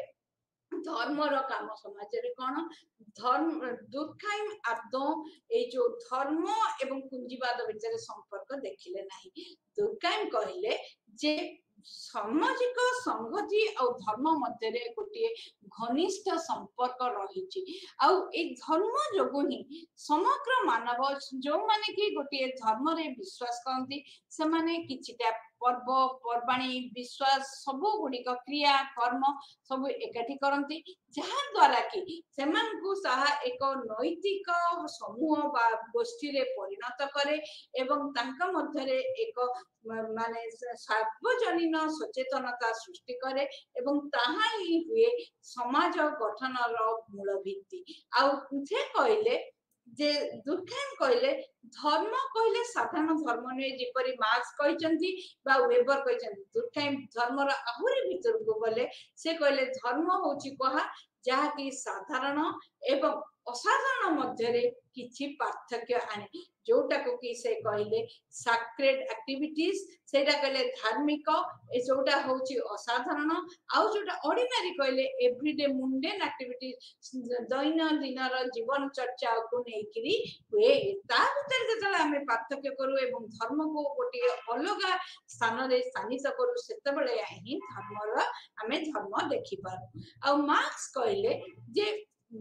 धर्मर काम समाज रे कोन धर्म दुर्खाइम आदौ ए जो धर्म एवं पुंजीवाद भितर संपर्क देखिले नाही दुर्खाइम कहले जे सामाजिक संगति और धर्म मध्य रे गोटे घनिष्ठ संपर्क रही धर्म जोगु ही समग्र मानव जो माने कि गोटे धर्म रे विश्वास करती से माने किछिटा पर्व पर्वाणी विश्वास सब गुड़िक क्रिया कर्म सब एकाठी करती जहाँ द्वारा कि सेमान को साहा एक नैतिक समूह बा गोष्ठी रे परिणत करे एवं तांका मध्य रे एक माने सार्वजनीन सचेतनता सृष्टि करे एवं ताहा ही हुए समाज गठन मूल भित्ति आ कहले जे दुर्खाइम कहले धर्म कहले साधारण धर्म नुहे जेपरी मार्क्स कहचंती बा वेबर कहचंती दुर्खाइम धर्मर आहुरी भीतर को बोले से कहले धर्म होची कहा जहा कि साधारण एवं असाधारण मध्य रे किछि पार्थक्य आने जोटा को कि से कहले सैक्रेड एक्टिविटीज सेटा कहले धार्मिक ए जोटा होची असाधारण आउ जोटा ऑर्डिनरी कहले एवरीडे मुंडेन एक्टिविटीज दैनंदिन जीवन चर्चा को नेकरी हुए ता भीतर जेतले हमें पार्थक्य करू एवं धर्म को गोटे अलग स्थान रे स्थानित करू सेतेबेले ही धर्मर हमें धर्म देखि पारू आ मार्क्स कहले जे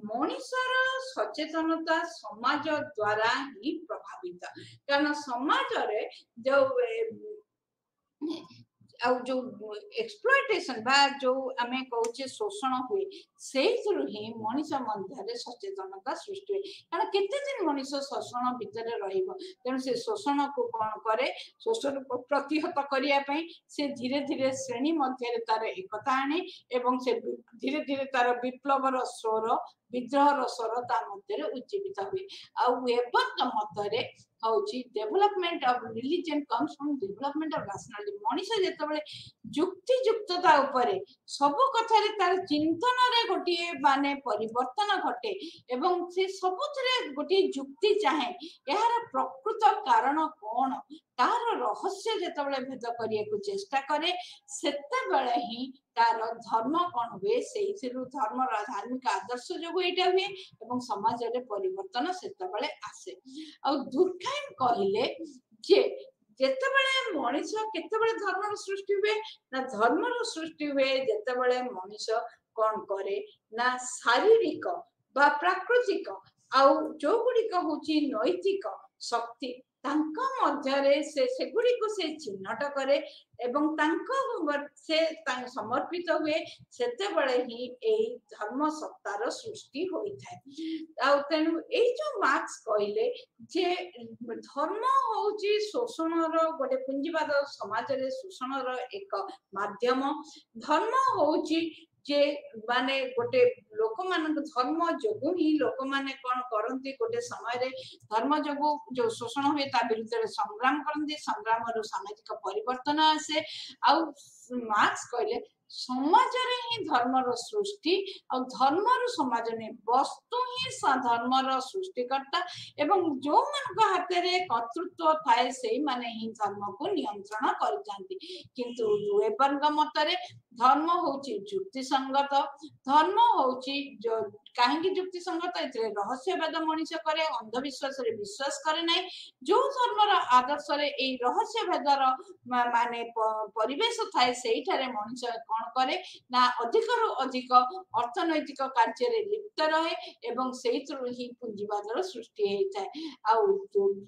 ମଣିଷର ସଚେତନତା ସମାଜ ଦ୍ୱାରା ହିଁ ପ୍ରଭାବିତ, କାରଣ ସମାଜରେ ଯୋଉ ଆଉ ଯୋଉ ଏକ୍ସପ୍ଲଏଟେସନ ବା ଯୋଉ ଆମେ କହୁଛେ ଶୋଷଣ ହୁଏ, ସେଇଥିରୁ ହିଁ ମଣିଷ ମଧ୍ୟରେ ସଚେତନତା ସୃଷ୍ଟି ହୁଏ। କାରଣ କେତେ ଦିନ ମଣିଷ ଶୋଷଣ ଭିତରେ ରହିବ, ତେଣୁ ସେ ଶୋଷଣକୁ କଣ କରେ, ଶୋଷଣକୁ ପ୍ରତିହତ କରିବା ପାଇଁ ସେ ଧୀରେ ଧୀରେ ଶ୍ରେଣୀ ମଧ୍ୟରେ ତାର ଏକତା ଆଣେ ଏବଂ ସେ ଧୀରେ ଧୀରେ ତାର ବିପ୍ଳବର ସ୍ୱର, ବିଦ୍ରୋହର ସ୍ୱର ତା ମଧ୍ୟରେ ଉଜ୍ଜୀବିତ ହୁଏ। ଆଉ ୱେବରଙ୍କ ମତରେ ହଉଛି development of religion comes from development of rationality. ମଣିଷ ଯେତେବେଳେ ଯୁକ୍ତିଯୁକ୍ତତା ଉପରେ ସବୁ କଥାରେ ତାର ଚିନ୍ତନରେ ଗୋଟିଏ ମାନେ ପରିବର୍ତ୍ତନ ଘଟେ ଏବଂ ସେ ସବୁଥିରେ ଗୋଟିଏ ଯୁକ୍ତି ଚାହେଁ, ଏହାର ପ୍ରକୃତ କାରଣ କଣ ତାହାର ରହସ୍ୟ ଯେତେବେଳେ ଭେଦ କରିବାକୁ ଚେଷ୍ଟା କରେ, ସେତେବେଳେ ହିଁ ତାର ଧର୍ମ କଣ ହୁଏ, ସେଇଥିରୁ ଧର୍ମର ଧାର୍ମିକ ଆଦର୍ଶ ଯୋଗୁଁ ଏଇଟା ହୁଏ ଏବଂ ସମାଜରେ ପରିବର୍ତ୍ତନ ସେତେବେଳେ ଆସେ। ଆଉ ଦୁର୍ଖାଇମ କହିଲେ ଯେ ଯେତେବେଳେ ମଣିଷ କେତେବେଳେ ଧର୍ମର ସୃଷ୍ଟି ହୁଏ ନା, ଧର୍ମର ସୃଷ୍ଟି ହୁଏ ଯେତେବେଳେ ମଣିଷ କଣ କରେ ନା ଶାରୀରିକ ବା ପ୍ରାକୃତିକ ଆଉ ଯୋଉଗୁଡିକ ହଉଛି ନୈତିକ ଶକ୍ତି ତାଙ୍କ ମଧ୍ୟରେ ସେଗୁଡିକୁ ସେ ଚିହ୍ନଟ କରେ ଏବଂ ତାଙ୍କ ସେ ସମର୍ପିତ ହୁଏ, ସେତେବେଳେ ହିଁ ଏଇ ଧର୍ମ ସତ୍ତାର ସୃଷ୍ଟି ହୋଇଥାଏ। ଆଉ ତେଣୁ ଏଇ ଯୋଉ ମାର୍କ୍ସ କହିଲେ ଯେ ଧର୍ମ ହଉଛି ଶୋଷଣର ଗୋଟେ ପୁଞ୍ଜିବାଦ ସମାଜରେ ଶୋଷଣର ଏକ ମାଧ୍ୟମ, ଧର୍ମ ହଉଛି ଯେ ମାନେ ଗୋଟେ ଲୋକମାନଙ୍କ ଧର୍ମ ଯୋଗୁଁ ହିଁ ଲୋକମାନେ କଣ କରନ୍ତି, ଗୋଟେ ସମୟରେ ଧର୍ମ ଯୋଗୁଁ ଯୋଉ ଶୋଷଣ ହୁଏ ତା ବିରୁଦ୍ଧରେ ସଂଗ୍ରାମ କରନ୍ତି, ସଂଗ୍ରାମରୁ ସାମାଜିକ ପରିବର୍ତ୍ତନ ଆସେ। ଆଉ ମାର୍କ୍ସ କହିଲେ ସମାଜରେ ହିଁ ଧର୍ମର ସୃଷ୍ଟି, ଆଉ ଧର୍ମରୁ ସମାଜ ନେଇ ବସ୍ତୁ ହିଁ ଧର୍ମର ସୃଷ୍ଟିକର୍ତ୍ତା ଏବଂ ଯୋଉମାନଙ୍କ ହାତରେ କର୍ତ୍ତୃତ୍ୱ ଥାଏ ସେଇମାନେ ହିଁ ଧର୍ମକୁ ନିୟନ୍ତ୍ରଣ କରିଥାନ୍ତି। କିନ୍ତୁ ୱେବରଙ୍କ ମତରେ ଧର୍ମ ହଉଛି ଯୁକ୍ତିସଙ୍ଗତ, ଧର୍ମ ହଉଛି କାହିଁକି ଯୁକ୍ତିସଙ୍ଗତ, ଏଥିରେ ରହସ୍ୟବାଦ ମଣିଷ କରେ, ଅନ୍ଧବିଶ୍ୱାସରେ ବିଶ୍ୱାସ କରେ ନାହିଁ। ଯୋଉ ଧର୍ମର ଆଦର୍ଶରେ ଏଇ ରହସ୍ୟବାଦର ମାନେ ପରିବେଶ ଥାଏ, ସେଇଠାରେ ମଣିଷ କଣ କରେ ନା ଅଧିକରୁ ଅଧିକ ଅର୍ଥନୈତିକ କାର୍ଯ୍ୟରେ ଲିପ୍ତ ରହେ ଏବଂ ସେଇଥିରୁ ହିଁ ପୁଞ୍ଜିବାଦର ସୃଷ୍ଟି ହେଇଥାଏ। ଆଉ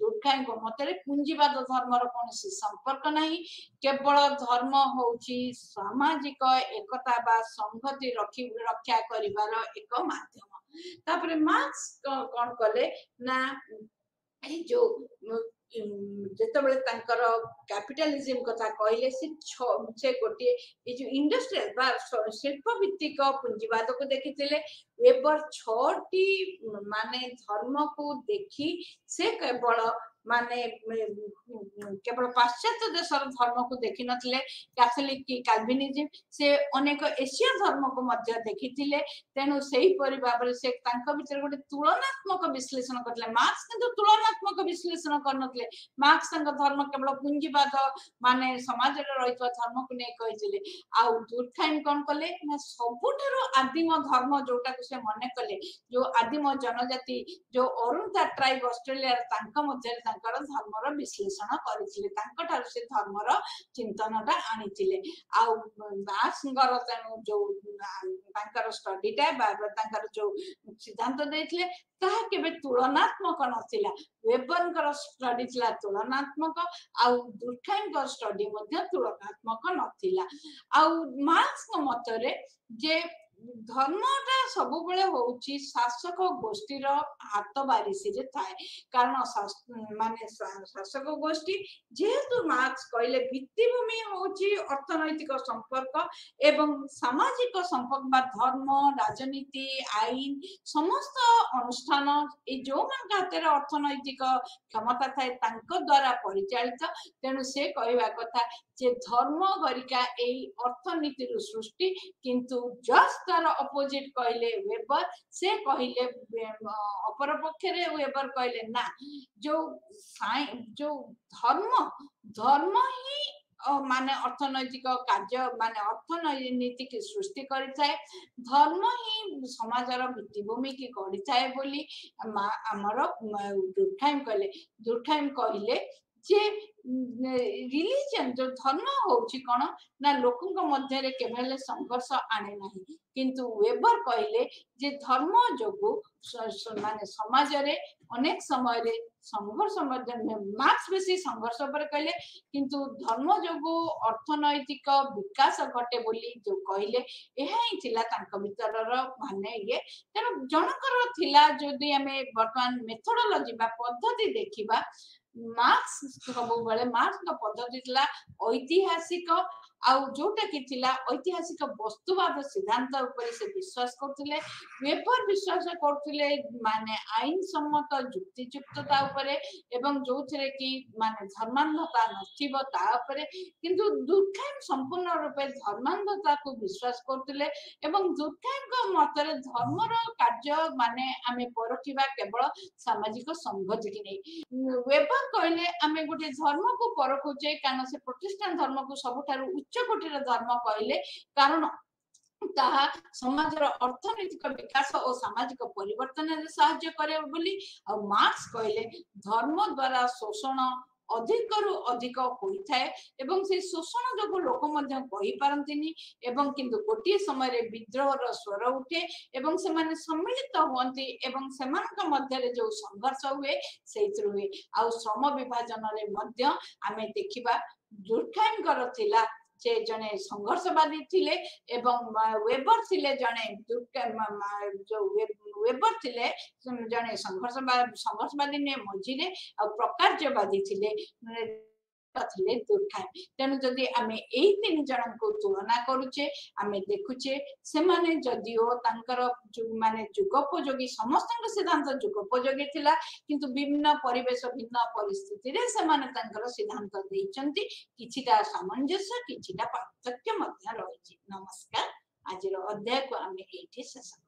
ଦୁର୍ଖାଇଙ୍କ ମତରେ ପୁଞ୍ଜିବାଦ ଧର୍ମର କୌଣସି ସମ୍ପର୍କ ନାହିଁ, କେବଳ ଧର୍ମ ହଉଛି ସାମାଜିକ ଏକତା ବା ସଂହତି ରକ୍ଷା କରିବାର ଏକ ମାଧ୍ୟମ। ତାପରେ ମାର୍କ୍ସ କଣ କଲେ ନା ଏଇ ଯୋଉ ଯେତେବେଳେ ତାଙ୍କର କ୍ୟାପିଟାଲିଜିମ କଥା କହିଲେ, ସେ ଗୋଟିଏ ଏଇ ଯୋଉ ଇଣ୍ଡଷ୍ଟ୍ରିଆଲ ବା ଶିଳ୍ପ ଭିତ୍ତିକ ପୁଞ୍ଜିବାଦକୁ ଦେଖିଥିଲେ। ୱେବର 6ଟି ମାନେ ଧର୍ମକୁ ଦେଖି ସେ କେବଳ ମାନେ କେବଳ ପାଶ୍ଚାତ୍ୟ ଦେଶର ଧର୍ମକୁ ଦେଖିନଥିଲେ, କ୍ୟାଥୋଲିକ କି କାଲଭିନିଜିମ, ସେ ଅନେକ ଏସୀୟ ଧର୍ମକୁ ମଧ୍ୟ ଦେଖିଥିଲେ। ତେଣୁ ସେଇପରି ଭାବରେ ସେ ତାଙ୍କ ଭିତରେ ଗୋଟେ ତୁଳନାତ୍ମକ ବିଶ୍ଳେଷଣ କରିଥିଲେ। ମାର୍କ୍ସ କିନ୍ତୁ ତୁଳନାତ୍ମକ ବିଶ୍ଳେଷଣ କରିନଥିଲେ। ମାର୍କ୍ସ ତାଙ୍କ ଧର୍ମ କେବଳ ପୁଞ୍ଜିବାଦ ମାନେ ସମାଜରେ ରହିଥିବା ଧର୍ମକୁ ନେଇ କହିଥିଲେ। ଆଉ ଦୁର୍ଖାଇମ କଣ କଲେ ନା ସବୁଠାରୁ ଆଦିମ ଧର୍ମ ଯୋଉଟାକୁ ସେ ମନେ କଲେ, ଯୋଉ ଆଦିମ ଜନଜାତି ଯୋଉ ଅରୁନ୍ତା ଟ୍ରାଇବ ଅଷ୍ଟ୍ରେଲିଆର, ତାଙ୍କ ମଧ୍ୟରେ ତାଙ୍କର ଧର୍ମର ବିଶ୍ଳେଷଣ କରିଥିଲେ, ତାଙ୍କଠାରୁ ସେ ଧର୍ମର ଚିନ୍ତନଟା ଆଣିଥିଲେ। ଆଉ ମାର୍କ୍ସଙ୍କର ତେଣୁ ଯୋଉ ତାଙ୍କର ଷ୍ଟଡିଟା ବା ତାଙ୍କର ଯୋଉ ସିଦ୍ଧାନ୍ତ ଦେଇଥିଲେ ତାହା କେବେ ତୁଳନାତ୍ମକ ନଥିଲା। ୱେବରଙ୍କର ଷ୍ଟଡି ଥିଲା ତୁଳନାତ୍ମକ, ଆଉ ଦୁର୍ଖାଇମଙ୍କ ଷ୍ଟଡି ମଧ୍ୟ ତୁଳନାତ୍ମକ ନଥିଲା। ଆଉ ମାର୍କ୍ସଙ୍କ ମତରେ ଯେ ଧର୍ମଟା ସବୁବେଳେ ହଉଛି ଶାସକ ଗୋଷ୍ଠୀର ହାତ ବାରିସିରେ ଥାଏ, କାରଣ ମାନେ ଶାସକ ଗୋଷ୍ଠୀ ଯେହେତୁ ମାର୍କ୍ସ କହିଲେ ଭିତ୍ତିଭୂମି ହଉଛି ଅର୍ଥନୈତିକ ସମ୍ପର୍କ ଏବଂ ସାମାଜିକ ସମ୍ପର୍କ ବା ଧର୍ମ, ରାଜନୀତି, ଆଇନ ସମସ୍ତ ଅନୁଷ୍ଠାନ ଏଇ ଯୋଉମାନଙ୍କ ହାତରେ ଅର୍ଥନୈତିକ କ୍ଷମତା ଥାଏ ତାଙ୍କ ଦ୍ୱାରା ପରିଚାଳିତ। ତେଣୁ ସେ କହିବା କଥା ଯେ ଧର୍ମ ଗରିକା ଏଇ ଅର୍ଥନୀତିରୁ ସୃଷ୍ଟି, କିନ୍ତୁ ଜଷ୍ଟ ତାର ଅପୋଜିଟ କହିଲେ ୱେବର। ସେ କହିଲେ ଅପରପକ୍ଷରେ ୱେବର କହିଲେ ନା, ଯୋଉ ଧର୍ମ ହିଁ ମାନେ ଅର୍ଥନୈତିକ କାର୍ଯ୍ୟ ମାନେ ଅର୍ଥନୀତି କି ସୃଷ୍ଟି କରିଥାଏ, ଧର୍ମ ହିଁ ସମାଜର ଭିତ୍ତିଭୂମି କି ଗଢିଥାଏ ବୋଲି ଆମର ଦୁର୍ଖାଇମ କହିଲେ। ଦୁର୍ଖାଇମ କହିଲେ ଯେ ରିଲିଜନ जो धर्म होउची कोन ना लोकଙ୍କ ମଧ୍ୟରେ କେବେଲେ ସଂଘର୍ଷ ଆଣେ ନାହିଁ କିନ୍ତୁ ୱେबर କହିଲେ ଯେ ଧର୍ମ ଯୋଗୁ ମାନେ ସମାଜରେ ଅନେକ ସମୟରେ ସଂଘର୍ଷ ମଧ୍ୟ ମାର୍କ୍ସ ବେଶୀ ସଂଘର୍ଷ ଉପରେ କହିଲେ କିନ୍ତୁ ଧର୍ମ ଯୋଗୁ ଅର୍ଥନୈତିକ ବିକାଶ ଘଟେ ବୋଲି ଯୋଉ କହିଲେ ଏହା ହିଁ ଥିଲା ତାଙ୍କ ଭିତରର ମାନେ ଇଏ ତେଣୁ ଜଣଙ୍କର ଥିଲା ଯଦି ଆମେ ବର୍ତ୍ତମାନ ମେଥଡୋଲୋଜି ବା ପଦ୍ଧତି ଦେଖିବା ମାର୍କ୍ସ ସବୁବେଳେ ମାର୍କ୍ସଙ୍କ ପଦ୍ଧତି ଥିଲା ଐତିହାସିକ ଆଉ ଯୋଉଟା କି ଥିଲା ଐତିହାସିକ ବସ୍ତୁବାଦ ସିଦ୍ଧାନ୍ତ ଉପରେ ସେ ବିଶ୍ୱାସ କରୁଥିଲେ ୱେବର ବିଶ୍ୱାସ କରୁଥିଲେ ମାନେ ଆଇନ ସମ୍ମତ ଯୁକ୍ତିଯୁକ୍ତତା ଉପରେ ଏବଂ ଯୋଉଥିରେ କି ମାନେ ଧର୍ମାନ୍ଧତା ନଥିବ ତା ଉପରେ କିନ୍ତୁ ଦୁର୍ଖାଇମ ସମ୍ପୂର୍ଣ୍ଣ ରୂପେ ଧର୍ମାନ୍ଧତାକୁ ବିଶ୍ୱାସ କରୁଥିଲେ ଏବଂ ଦୁର୍ଖାଇମଙ୍କ ମତରେ ଧର୍ମର କାର୍ଯ୍ୟ ମାନେ ଆମେ ପରଖିବା କେବଳ ସାମାଜିକ ସଂହତିକି ନେଇ ୱେବର କହିଲେ ଆମେ ଗୋଟେ ଧର୍ମକୁ ପରଖୁଛେ କାରଣ ସେ ପ୍ରତିଷ୍ଠାନ ଧର୍ମକୁ ସବୁଠାରୁ ଉଚ୍ଚ କୋଟିର ଧର୍ମ କହିଲେ କାରଣ ତାହା ସମାଜର ଅର୍ଥନୈତିକ ବିକାଶ ଓ ସାମାଜିକ ପରିବର୍ତ୍ତନରେ ସାହାଯ୍ୟ କରେ ବୋଲି ଆଉ ମାର୍କ୍ସ କହିଲେ ଧର୍ମ ଦ୍ୱାରା ଶୋଷଣ ଅଧିକରୁ ଅଧିକ ହୋଇଥାଏ ଏବଂ ସେ ଶୋଷଣ ଯୋଗୁଁ ଲୋକ ମଧ୍ୟ କହିପାରନ୍ତିନି ଏବଂ କିନ୍ତୁ ଗୋଟିଏ ସମୟରେ ବିଦ୍ରୋହର ସ୍ୱର ଉଠେ ଏବଂ ସେମାନେ ସମ୍ମିଳିତ ହୁଅନ୍ତି ଏବଂ ସେମାନଙ୍କ ମଧ୍ୟରେ ଯୋଉ ସଂଘର୍ଷ ହୁଏ ସେଇଥିରୁ ହୁଏ ଆଉ ଶ୍ରମ ବିଭାଜନରେ ମଧ୍ୟ ଆମେ ଦେଖିବା ଦୁର୍ଖାଇମଙ୍କର ଥିଲା ସେ ଜଣେ ସଂଘର୍ଷବାଦୀ ଥିଲେ ଏବଂ ୱେବର ଥିଲେ ଜଣେ ଯୋଉ ୱେବର ଥିଲେ ଜଣେ ସଂଘର୍ଷବାଦୀ ନୁହେଁ ମଝିରେ ଆଉ ପ୍ରକାର୍ଯ୍ୟବାଦୀ ଥିଲେ ଥିଲେ ଦୁର୍ଖାଇମ ତେଣୁ ଯଦି ଆମେ ଏଇ ତିନି ଜଣଙ୍କୁ ତୁଳନା କରୁଛେ ଆମେ ଦେଖୁଛେ ସେମାନେ ଯଦିଓ ତାଙ୍କର ମାନେ ଯୁଗୋପଯୋଗୀ ସମସ୍ତଙ୍କ ସିଦ୍ଧାନ୍ତ ଯୁଗୋପଯୋଗୀ ଥିଲା କିନ୍ତୁ ବିଭିନ୍ନ ପରିବେଶ ଭିନ୍ନ ପରିସ୍ଥିତିରେ ସେମାନେ ତାଙ୍କର ସିଦ୍ଧାନ୍ତ ଦେଇଛନ୍ତି କିଛିଟା ସାମଞ୍ଜସ୍ୟ କିଛିଟା ପାର୍ଥକ୍ୟ ମଧ୍ୟ ରହିଛି ନମସ୍କାର ଆଜିର ଅଧ୍ୟାୟକୁ ଆମେ ଏଇଠି ଶେଷ